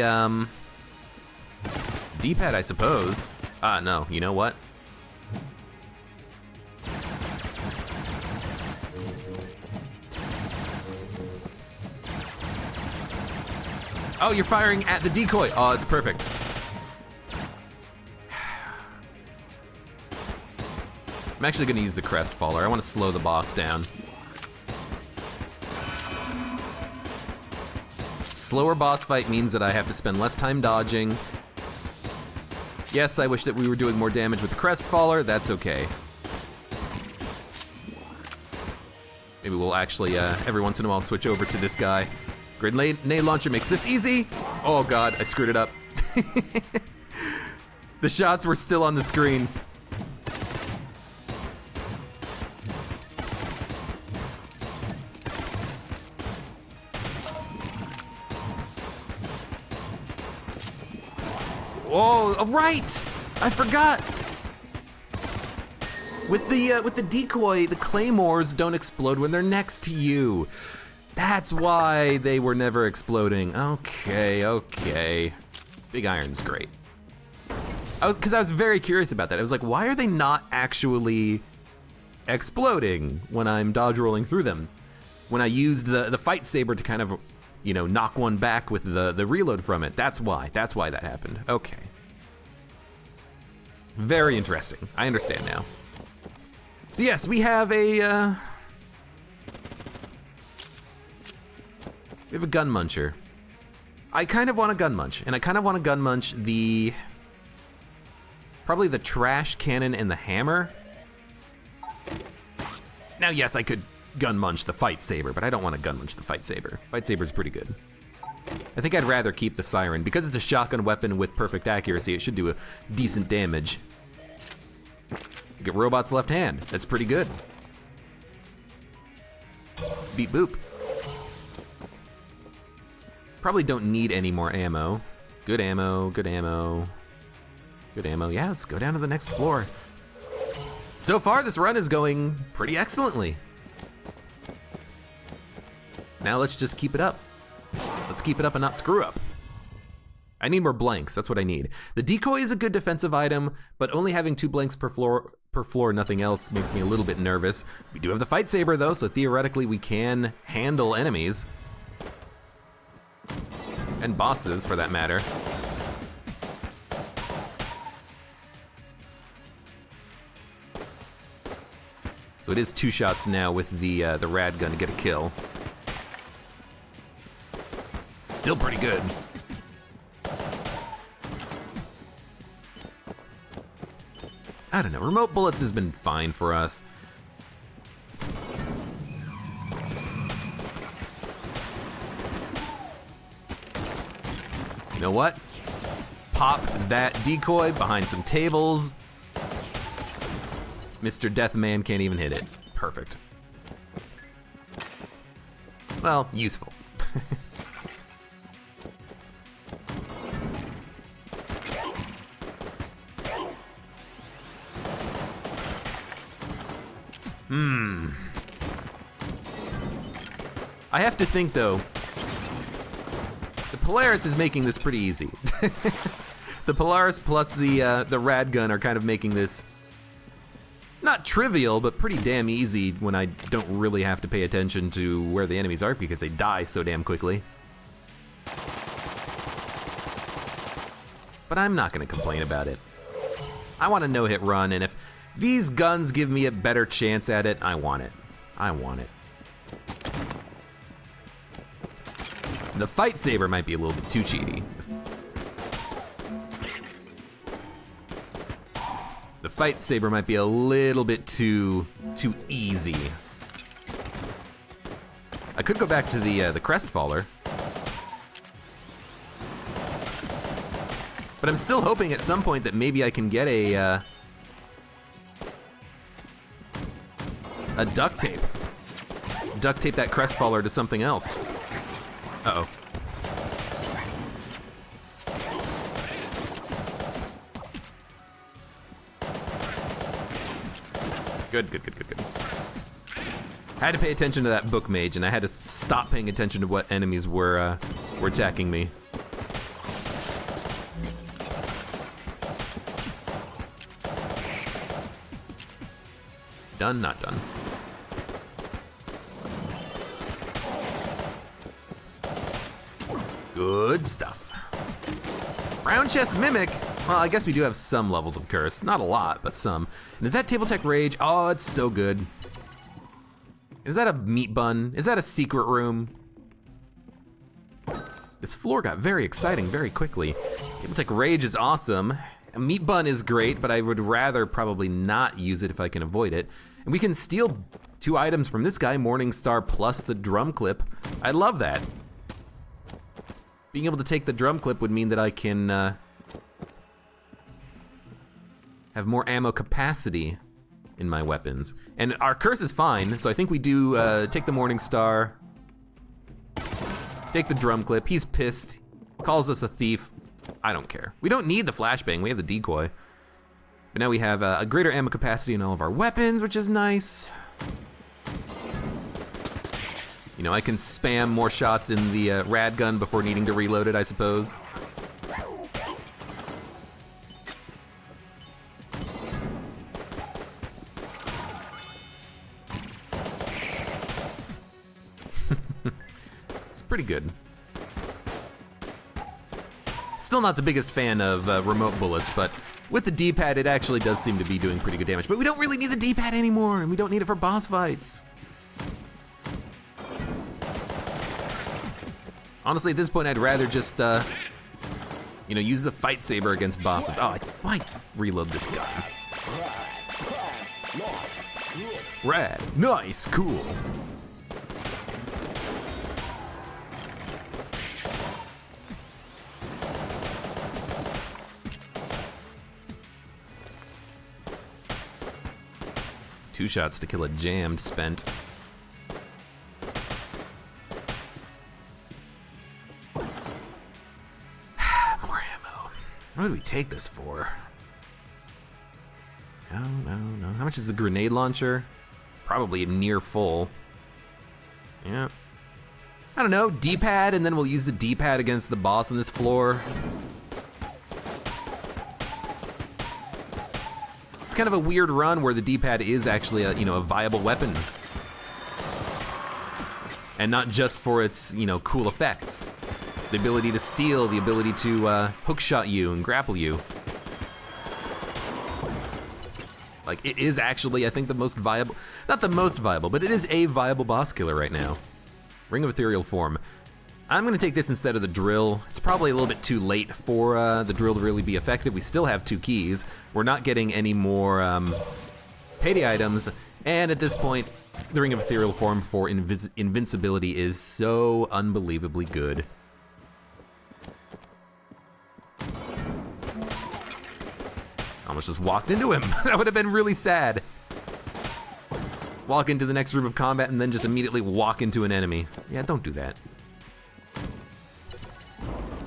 D-pad, I suppose. No, you know what? Oh, you're firing at the decoy. Oh, it's perfect. I'm actually gonna use the crest faller. I want to slow the boss down. Slower boss fight means that I have to spend less time dodging. Yes, I wish that we were doing more damage with the crest faller. That's okay. Maybe we'll actually, every once in a while, switch over to this guy. Grenade launcher makes this easy. Oh god, I screwed it up. The shots were still on the screen. Oh, right! I forgot! With the decoy, the claymores don't explode when they're next to you. That's why they were never exploding. Okay. Big Iron's great. Because I was very curious about that. I was like, why are they not actually exploding when I'm dodge rolling through them? When I used the fight saber to kind of, knock one back with the reload from it. That's why that happened. Okay. Very interesting. I understand now. So yes, we have a gun muncher. I kind of want a gun munch, and I kind of want to gun munch probably the trash cannon and the hammer. Now, yes, I could gun munch the fight saber, but I don't want to gun munch the fight saber. Fight saber's pretty good. I think I'd rather keep the siren. Because it's a shotgun weapon with perfect accuracy, it should do a decent damage. Get robot's left hand. That's pretty good. Beep boop. Probably don't need any more ammo. Good ammo, good ammo. Good ammo. Yeah, let's go down to the next floor. So far, this run is going pretty excellently. Now let's just keep it up. Let's keep it up and not screw up. I need more blanks, that's what I need. The decoy is a good defensive item, but only having 2 blanks per floor, nothing else, makes me a little bit nervous. We do have the fight saber though, so theoretically we can handle enemies. And bosses, for that matter. So it is 2 shots now with the rad gun to get a kill. Still pretty good. I don't know, remote bullets has been fine for us. You know what? Pop that decoy behind some tables. Mr. Deathman can't even hit it. Perfect. Well, useful. I have to think though, the Polaris is making this pretty easy. The Polaris plus the rad gun are kind of making this not trivial, but pretty damn easy when I don't really have to pay attention to where the enemies are because they die so damn quickly. But I'm not gonna complain about it. I want a no-hit run, and if these guns give me a better chance at it, I want it. I want it. The fight saber might be a little bit too cheaty. The fight saber might be a little bit too easy. I could go back to the crest faller. But I'm still hoping at some point that maybe I can get a duct tape. Duct tape that crest faller to something else. Uh-oh. Good. I had to pay attention to that book mage, and I had to stop paying attention to what enemies were attacking me. Done, not done. Good stuff. Round chest mimic. Well, I guess we do have some levels of curse. Not a lot, but some. And is that table tech rage? Oh, it's so good. Is that a meat bun? Is that a secret room? This floor got very exciting very quickly. Table tech rage is awesome. A meat bun is great, but I would rather probably not use it if I can avoid it. And we can steal 2 items from this guy, Morning Star plus the drum clip. I love that. Being able to take the drum clip would mean that I can have more ammo capacity in my weapons. And our curse is fine, so I think we do take the Morning Star, take the drum clip. He's pissed, calls us a thief. I don't care. We don't need the flashbang, we have the decoy. But now we have a greater ammo capacity in all of our weapons, which is nice. You know, I can spam more shots in the rad gun before needing to reload it, I suppose. It's pretty good. Still not the biggest fan of remote bullets, but with the D-pad, it actually does seem to be doing pretty good damage. But we don't really need the D-pad anymore, and we don't need it for boss fights. Honestly, at this point, I'd rather just, you know, use the fight saber against bosses. Oh, why reload this gun? Rad, nice, cool. Two shots to kill a jammed spent. More ammo. What did we take this for? No. How much is the grenade launcher? Probably near full. Yeah. I don't know, D-pad, and then we'll use the D-pad against the boss on this floor. It's kind of a weird run where the D-pad is actually a, you know, a viable weapon. And not just for its, you know, cool effects. The ability to steal, the ability to hookshot you and grapple you. Like, it is actually, I think, the most viable, not the most viable, but it is a viable boss killer right now. Ring of Ethereal Form. I'm gonna take this instead of the drill. It's probably a little bit too late for the drill to really be effective. We still have 2 keys. We're not getting any more payday items. And at this point, the Ring of Ethereal Form for invincibility is so unbelievably good. Almost just walked into him. That would have been really sad. Walk into the next room of combat and then just immediately walk into an enemy. Yeah, don't do that.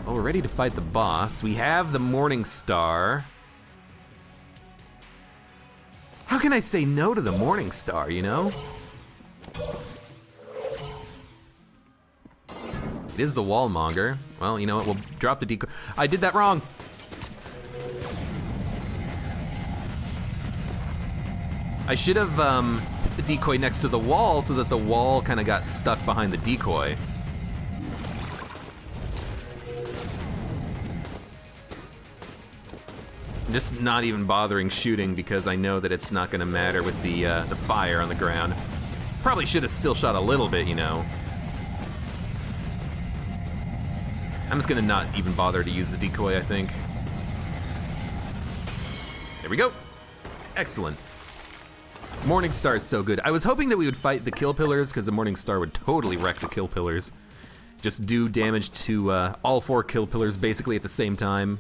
Well, we're ready to fight the boss. We have the Morning Star. How can I say no to the Morning Star, you know? It is the Wallmonger. Well, you know what, we'll drop the decoy. I did that wrong. I should have put the decoy next to the wall so that the wall kind of got stuck behind the decoy. I'm just not even bothering shooting because I know that it's not gonna matter with the fire on the ground. Probably should have still shot a little bit, you know. I'm just gonna not even bother to use the decoy, I think. There we go. Excellent. Morning Star is so good. I was hoping that we would fight the kill pillars because the Morning Star would totally wreck the kill pillars. Just do damage to all 4 kill pillars basically at the same time.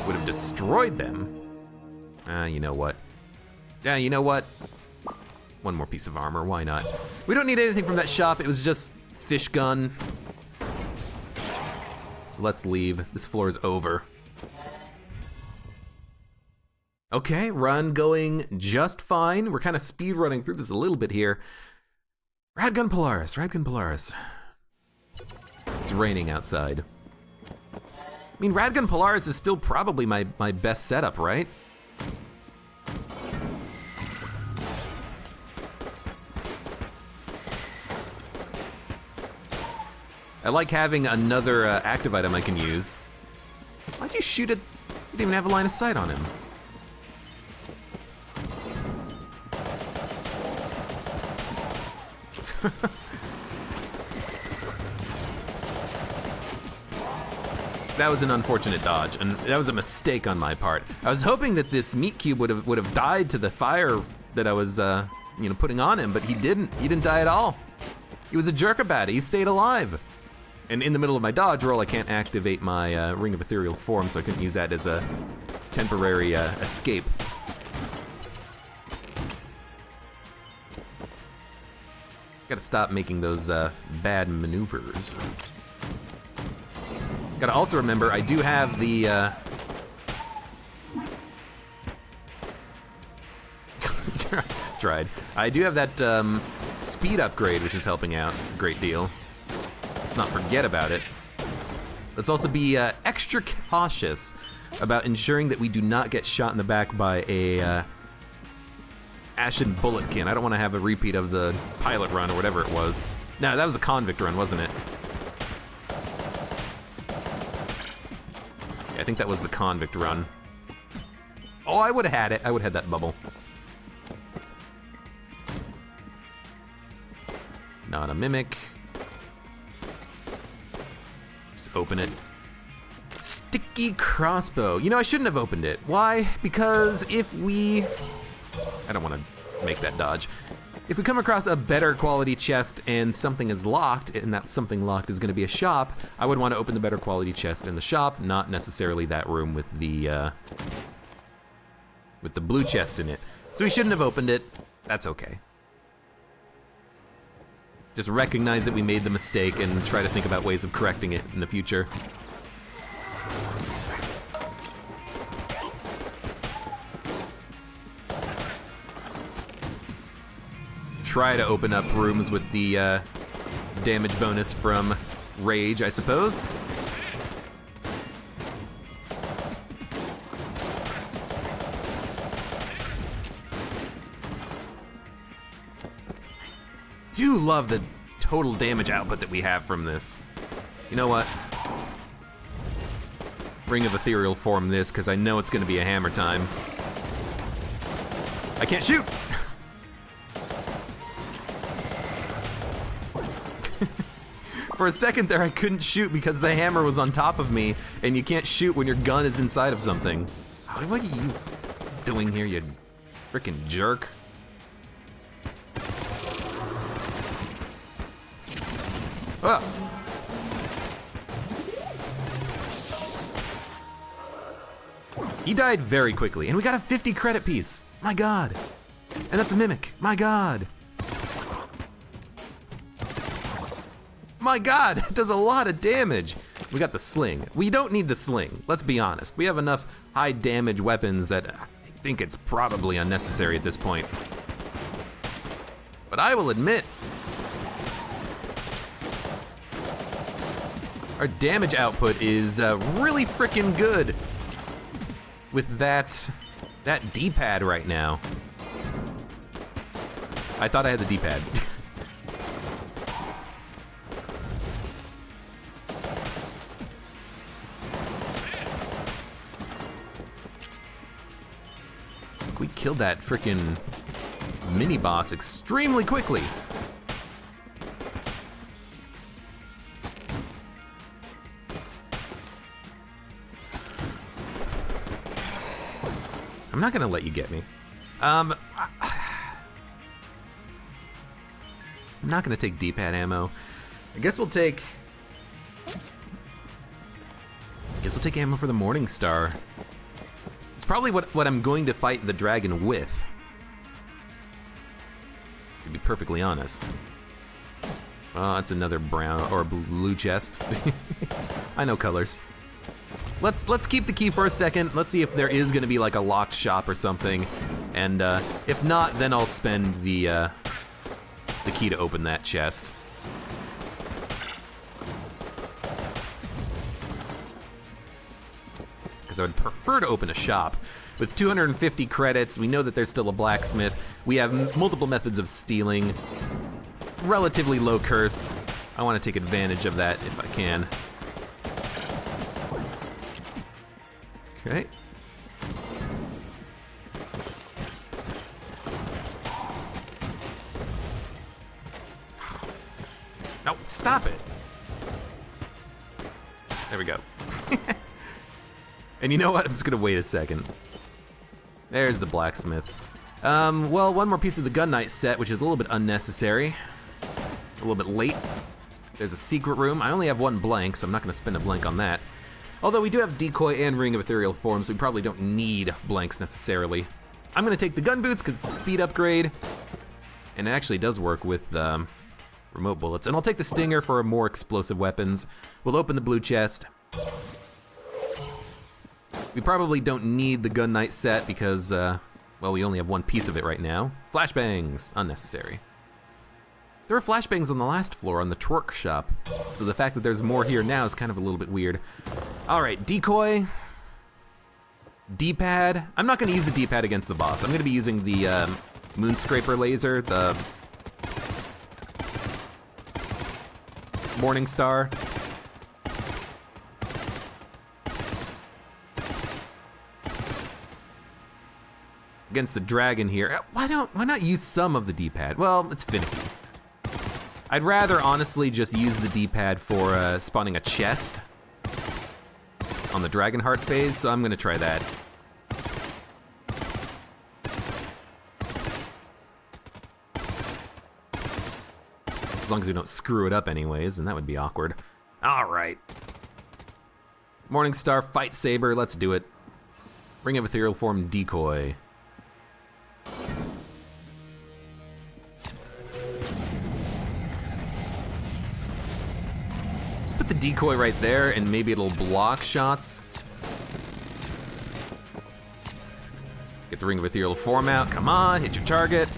Would have destroyed them. You know what? Yeah, you know what? One more piece of armor, why not? We don't need anything from that shop, it was just fish gun. So let's leave, this floor is over. Okay, run going just fine. We're kind of speed running through this a little bit here. Radgun Polaris, Radgun Polaris. It's raining outside. I mean, Radgun Polaris is still probably my best setup, right? I like having another active item I can use. Why'd you shoot it? You didn't even have a line of sight on him. That was an unfortunate dodge, and that was a mistake on my part. I was hoping that this meat cube would have died to the fire that I was, putting on him, but he didn't. He didn't die at all. He was a jerk about it. He stayed alive. And in the middle of my dodge roll, I can't activate my Ring of Ethereal Form, so I couldn't use that as a temporary escape. Gotta stop making those bad maneuvers. Gotta also remember, I do have the tried. I do have that speed upgrade, which is helping out a great deal. Let's not forget about it. Let's also be extra cautious about ensuring that we do not get shot in the back by a Ashen Bulletkin. I don't want to have a repeat of the pilot run or whatever it was. No, that was a convict run, wasn't it? Yeah, I think that was the convict run. Oh, I would have had it. I would have had that bubble. Not a mimic. Just open it. Sticky crossbow. You know, I shouldn't have opened it. Why? Because if we... I don't want to make that dodge. If we come across a better quality chest and something is locked, and that something locked is going to be a shop, I would want to open the better quality chest in the shop, not necessarily that room with the blue chest in it. So we shouldn't have opened it. That's okay. Just recognize that we made the mistake and try to think about ways of correcting it in the future. Try to open up rooms with the damage bonus from rage, I suppose. Do love the total damage output that we have from this. You know what? Ring of Ethereal Form this, because I know it's going to be a hammer time. I can't shoot! For a second there, I couldn't shoot because the hammer was on top of me, and you can't shoot when your gun is inside of something. What are you doing here, you freaking jerk? Ah. He died very quickly, and we got a 50 credit piece. My God. And that's a mimic. My God. My God, it does a lot of damage. We got the sling. We don't need the sling, let's be honest. We have enough high damage weapons that I think it's probably unnecessary at this point. But I will admit, our damage output is really freaking good with that D-pad right now. I thought I had the D-pad. We killed that frickin' mini-boss extremely quickly. I'm not gonna let you get me. I'm not gonna take D-pad ammo. I guess we'll take ammo for the Morning Star. It's probably what I'm going to fight the dragon with, to be perfectly honest. Oh, that's another brown or blue chest. I know colors. Let's keep the key for a second. Let's see if there is going to be like a locked shop or something, and if not, then I'll spend the key to open that chest. Because I would prefer to open a shop. With 250 credits, we know that there's still a blacksmith. We have multiple methods of stealing. Relatively low curse. I want to take advantage of that if I can. Okay. No, stop it. There we go. And you know what? I'm just gonna wait a second. There's the blacksmith. Well, one more piece of the Gun Knight set, which is a little bit unnecessary. A little bit late. There's a secret room. I only have one blank, so I'm not gonna spend a blank on that. Although we do have Decoy and Ring of Ethereal Form, so we probably don't need blanks necessarily. I'm gonna take the gun boots because it's a speed upgrade. And it actually does work with remote bullets. And I'll take the Stinger for more explosive weapons. We'll open the blue chest. We probably don't need the Gun Knight set because, well, we only have one piece of it right now. Flashbangs, unnecessary. There were flashbangs on the last floor on the Torque shop, so the fact that there's more here now is kind of a little bit weird. All right, Decoy, D-pad. I'm not gonna use the D-pad against the boss. I'm gonna be using the Moonscraper laser, the Morning Star. Against the dragon here. Why not use some of the D-pad? Well, it's finicky. I'd rather honestly just use the D-pad for spawning a chest on the Dragonheart phase, so I'm gonna try that. As long as we don't screw it up anyways, and that would be awkward. All right. Morningstar, Fight Saber, let's do it. Ring of Ethereal Form, Decoy. The decoy right there, and maybe it'll block shots. Get the Ring of Ethereal Form out. Come on, hit your target.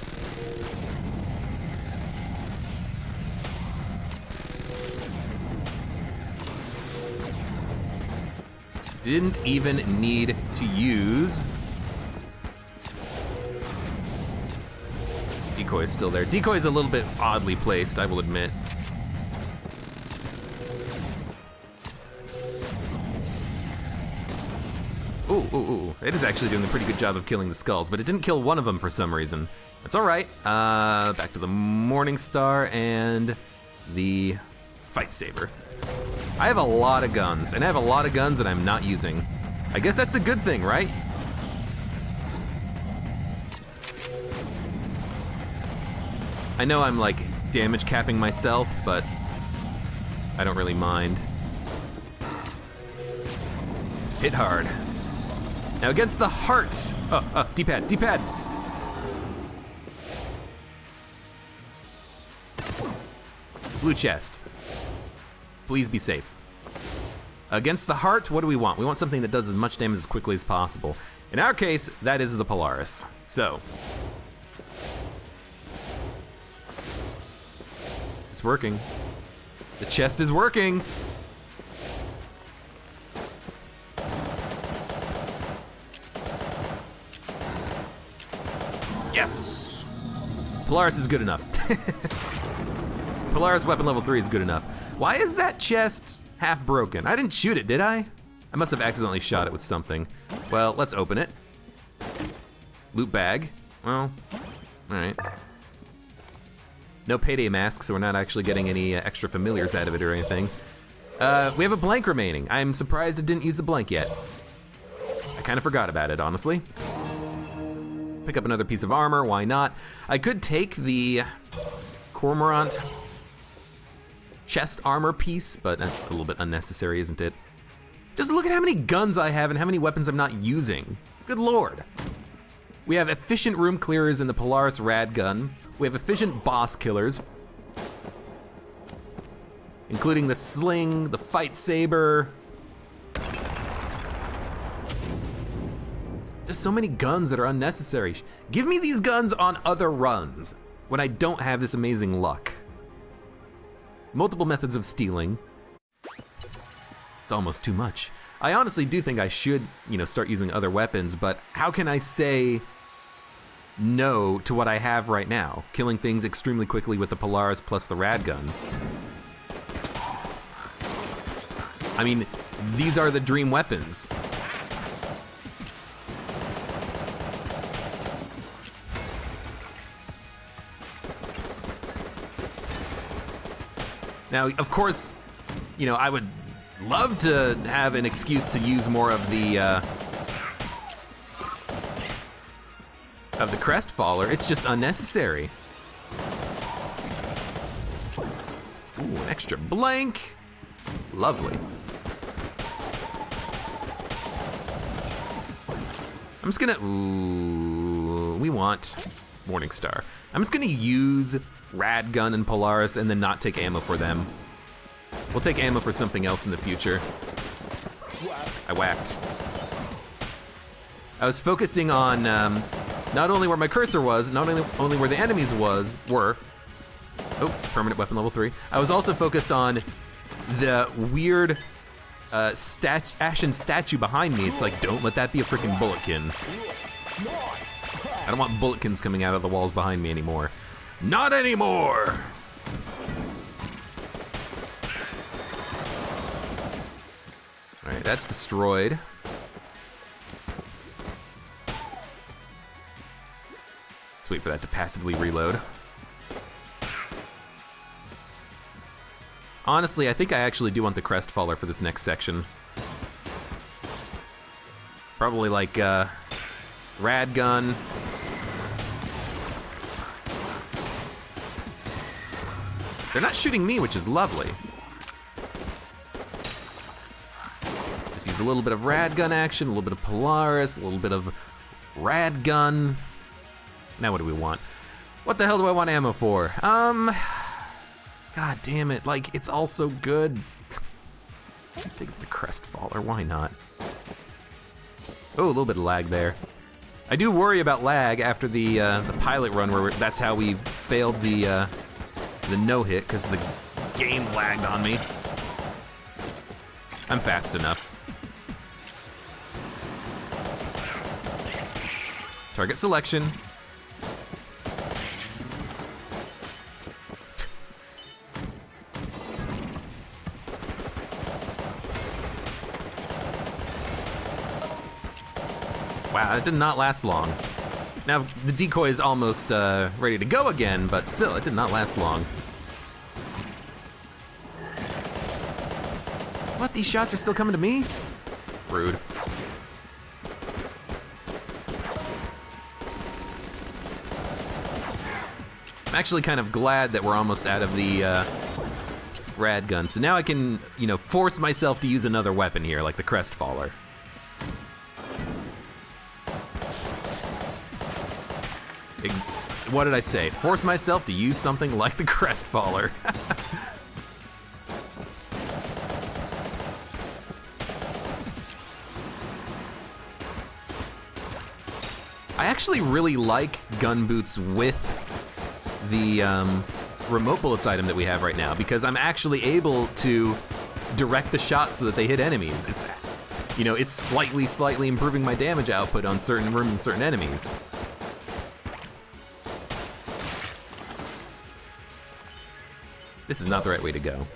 Didn't even need to use. Decoy is still there. Decoy is a little bit oddly placed, I will admit. Ooh, it is actually doing a pretty good job of killing the skulls, but it didn't kill one of them for some reason. That's all right. Back to the Morning Star and the Fight Saber. I have a lot of guns, and I have a lot of guns that I'm not using. I guess that's a good thing, right? I know I'm like damage capping myself, but I don't really mind. Just hit hard. Now against the heart. D-pad, D-pad. Blue chest. Please be safe. Against the heart, what do we want? We want something that does as much damage as quickly as possible. In our case, that is the Polaris. So. It's working. The chest is working. Yes! Polaris is good enough. Polaris weapon level 3 is good enough. Why is that chest half broken? I didn't shoot it, did I? I must have accidentally shot it with something. Well, let's open it. Loot bag. Well, alright. No payday mask, so we're not actually getting any extra familiars out of it or anything. We have a blank remaining. I'm surprised it didn't use the blank yet. I kind of forgot about it, honestly. Pick up another piece of armor, why not? I could take the Cormorant chest armor piece, but that's a little bit unnecessary, isn't it? Just look at how many guns I have and how many weapons I'm not using. Good lord. We have efficient room clearers in the Polaris Rad Gun. We have efficient boss killers, including the Sling, the Fight Saber. There's so many guns that are unnecessary. Give me these guns on other runs when I don't have this amazing luck. Multiple methods of stealing. It's almost too much. I honestly do think I should, start using other weapons, but how can I say no to what I have right now? Killing things extremely quickly with the Polaris plus the Rad Gun. I mean, these are the dream weapons. Now, of course, you know, I would love to have an excuse to use more of the Crestfaller. It's just unnecessary. Ooh, an extra blank. Lovely. I'm just gonna, ooh, we want Morningstar. I'm just gonna use Radgun and Polaris and then not take ammo for them. We'll take ammo for something else in the future. I whacked. I was focusing on not only where my cursor was, not only where the enemies were. Oh, permanent weapon level 3. I was also focused on the weird ashen statue behind me. It's like, don't let that be a freaking bulletkin. I don't want bulletkins coming out of the walls behind me anymore. Not anymore! Alright, that's destroyed. Let's wait for that to passively reload. Honestly, I think I actually do want the Crestfaller for this next section. Probably like, Radgun. They're not shooting me, which is lovely. Just use a little bit of Radgun action, a little bit of Polaris, a little bit of Radgun. Now what do we want? What the hell do I want ammo for? God damn it, like, it's all so good. Take the Crestfaller, why not? Oh, a little bit of lag there. I do worry about lag after the pilot run where that's how we failed the no-hit, because the game lagged on me. I'm fast enough. Target selection. Wow, it did not last long. Now, the decoy is almost ready to go again, but still, it did not last long. What, these shots are still coming to me? Rude. I'm actually kind of glad that we're almost out of the Radgun, so now I can, you know, force myself to use another weapon here, like the Crestfaller. What did I say? Force myself to use something like the Crestfaller. I actually really like gun boots with the remote bullets item that we have right now, because I'm actually able to direct the shot so that they hit enemies. It's, you know, it's slightly improving my damage output on certain enemies. This is not the right way to go.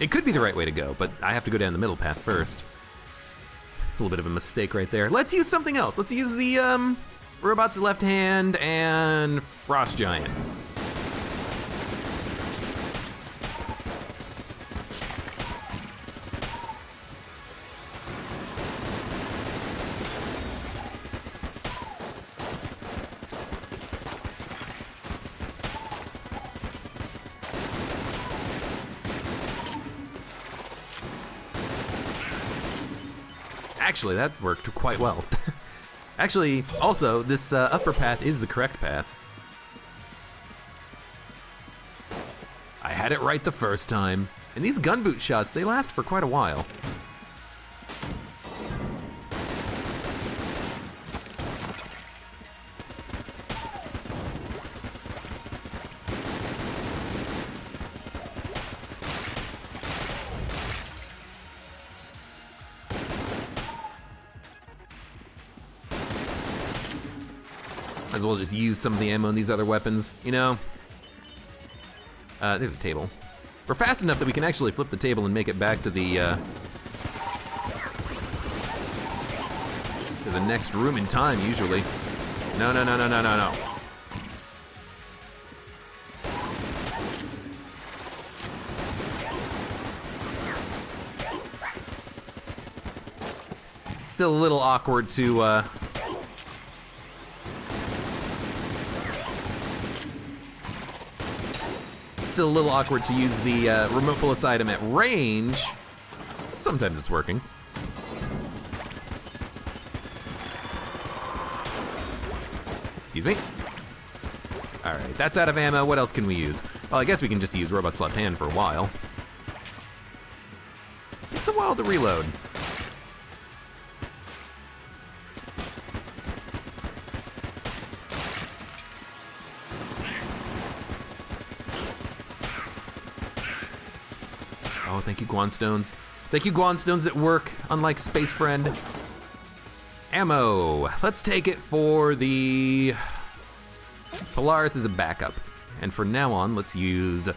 It could be the right way to go, but I have to go down the middle path first. A little bit of a mistake right there. Let's use something else. Let's use the Robot's Left Hand and Frost Giant. Actually, that worked quite well. Actually, also, this upper path is the correct path. I had it right the first time. And these gun boot shots, they last for quite a while. Might as well just use some of the ammo in these other weapons, you know? There's a table. We're fast enough that we can actually flip the table and make it back to the next room in time, usually. No, no, no, no, no, no, no. Still a little awkward to, Still a little awkward to use the remote bullets item at range. Sometimes it's working. Excuse me. All right, that's out of ammo. What else can we use? Well, I guess we can just use Robot's left hand for a while. It's a while to reload. Oh, thank you, Guanstones. Thank you, Guanstones at work, unlike Space Friend. Ammo. Let's take it for the Polaris as a backup. And from now on, let's use...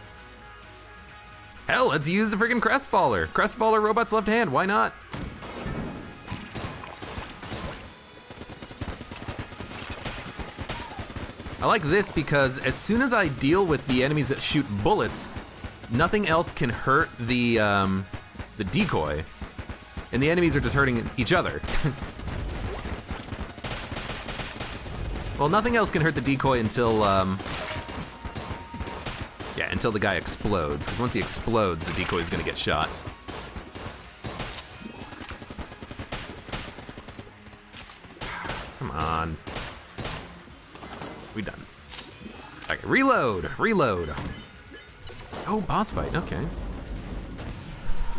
Hell, let's use the friggin' Crestfaller. Crestfaller Robot's left hand, why not? I like this because as soon as I deal with the enemies that shoot bullets, nothing else can hurt the decoy, and the enemies are just hurting each other. Well, nothing else can hurt the decoy until, yeah, until the guy explodes, because once he explodes, the decoy is gonna get shot. Come on. We done. Okay, reload, reload. Oh, boss fight, okay.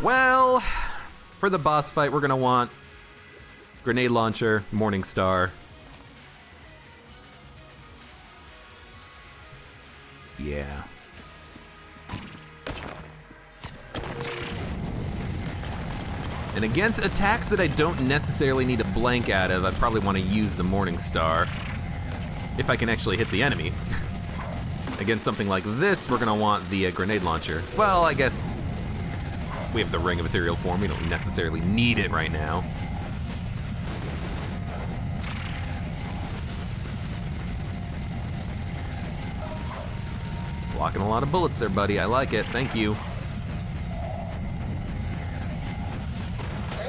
Well, for the boss fight, we're gonna want grenade launcher, Morning Star. Yeah. And against attacks that I don't necessarily need a blank out of, I probably want to use the Morning Star if I can actually hit the enemy. Against something like this, we're gonna want the grenade launcher. Well, I guess we have the Ring of Ethereal Form. We don't necessarily need it right now. Blocking a lot of bullets there, buddy. I like it. Thank you.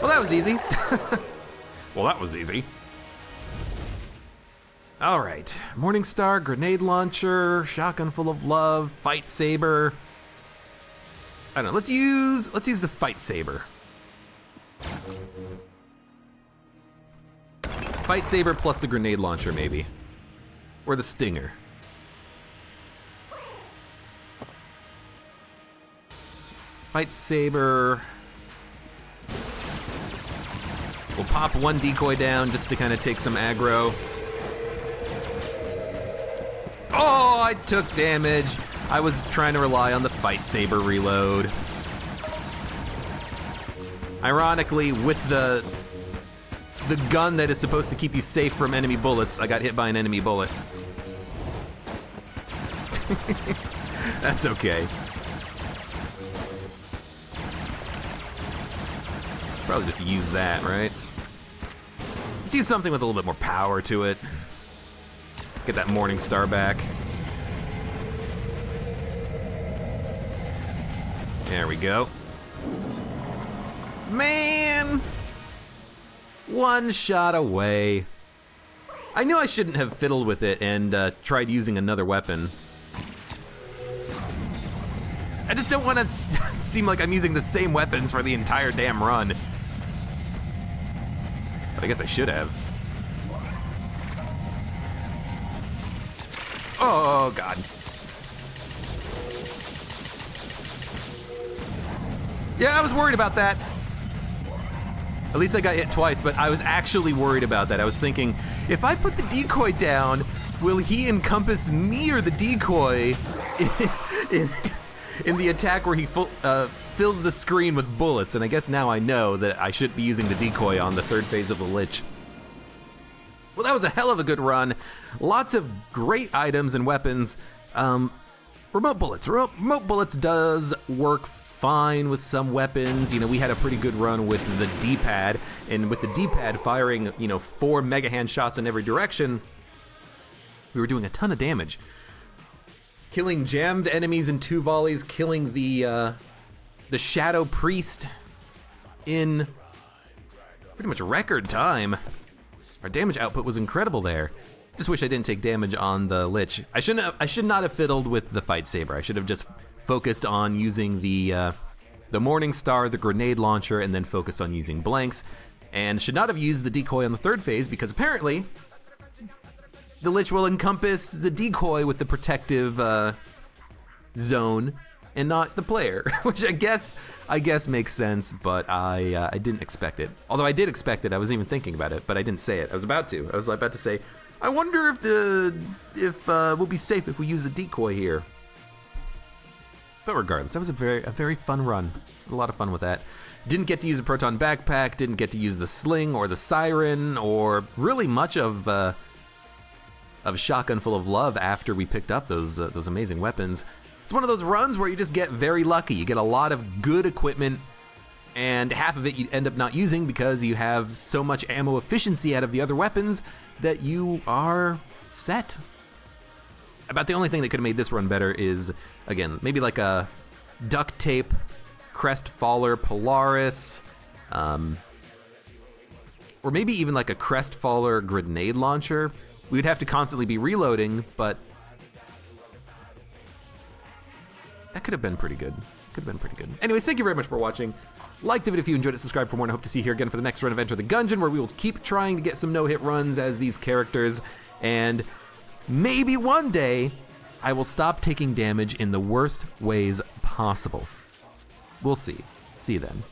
Well, that was easy. Well, that was easy. All right, Morning Star, grenade launcher, shotgun full of love, fight saber. I don't know. Let's use the fight saber. Fight saber plus the grenade launcher, maybe, or the stinger. Fight saber. We'll pop one decoy down just to kind of take some aggro. Oh, I took damage. I was trying to rely on the fight saber reload. Ironically, with the gun that is supposed to keep you safe from enemy bullets, I got hit by an enemy bullet. That's okay. Probably just use that, right? Let's use something with a little bit more power to it. Get that Morning Star back. There we go. Man! One shot away. I knew I shouldn't have fiddled with it and tried using another weapon. I just don't want to seem like I'm using the same weapons for the entire damn run. But I guess I should have. Oh, God. Yeah, I was worried about that. At least I got hit twice, but I was actually worried about that. I was thinking, if I put the decoy down, will he encompass me or the decoy in the attack where he fills the screen with bullets? And I guess now I know that I should be using the decoy on the third phase of the Lich. Well, that was a hell of a good run. Lots of great items and weapons. Remote bullets. Remote bullets does work fine with some weapons. You know, we had a pretty good run with the D-pad, and with the D-pad firing, you know, 4 mega hand shots in every direction, we were doing a ton of damage. Killing jammed enemies in 2 volleys, killing the Shadow Priest in pretty much record time. Our damage output was incredible there. Just wish I didn't take damage on the Lich. I should not have fiddled with the Fight Saber. I should have just focused on using the Morning Star, the grenade launcher, and then focused on using blanks. And should not have used the decoy on the 3rd phase, because apparently the Lich will encompass the decoy with the protective zone and not the player, which I guess makes sense, but I didn't expect it. Although I did expect it, I was even thinking about it, but I didn't say it. I was about to. I was about to say, I wonder if we'll be safe if we use a decoy here. But regardless, that was a very fun run. A lot of fun with that. Didn't get to use a proton backpack. Didn't get to use the sling or the siren or really much of Shotgun Full of Love after we picked up those amazing weapons. It's one of those runs where you just get very lucky. You get a lot of good equipment, and half of it you end up not using because you have so much ammo efficiency out of the other weapons that you are set. About the only thing that could have made this run better is, again, maybe like a duct tape, Crestfaller Polaris, or maybe even like a Crestfaller grenade launcher. We would have to constantly be reloading, but that could have been pretty good. Anyways, thank you very much for watching. Like the video if you enjoyed it, subscribe for more, and I hope to see you here again for the next run of Enter the Gungeon, where we will keep trying to get some no-hit runs as these characters, and maybe one day I will stop taking damage in the worst ways possible. We'll see. See you then.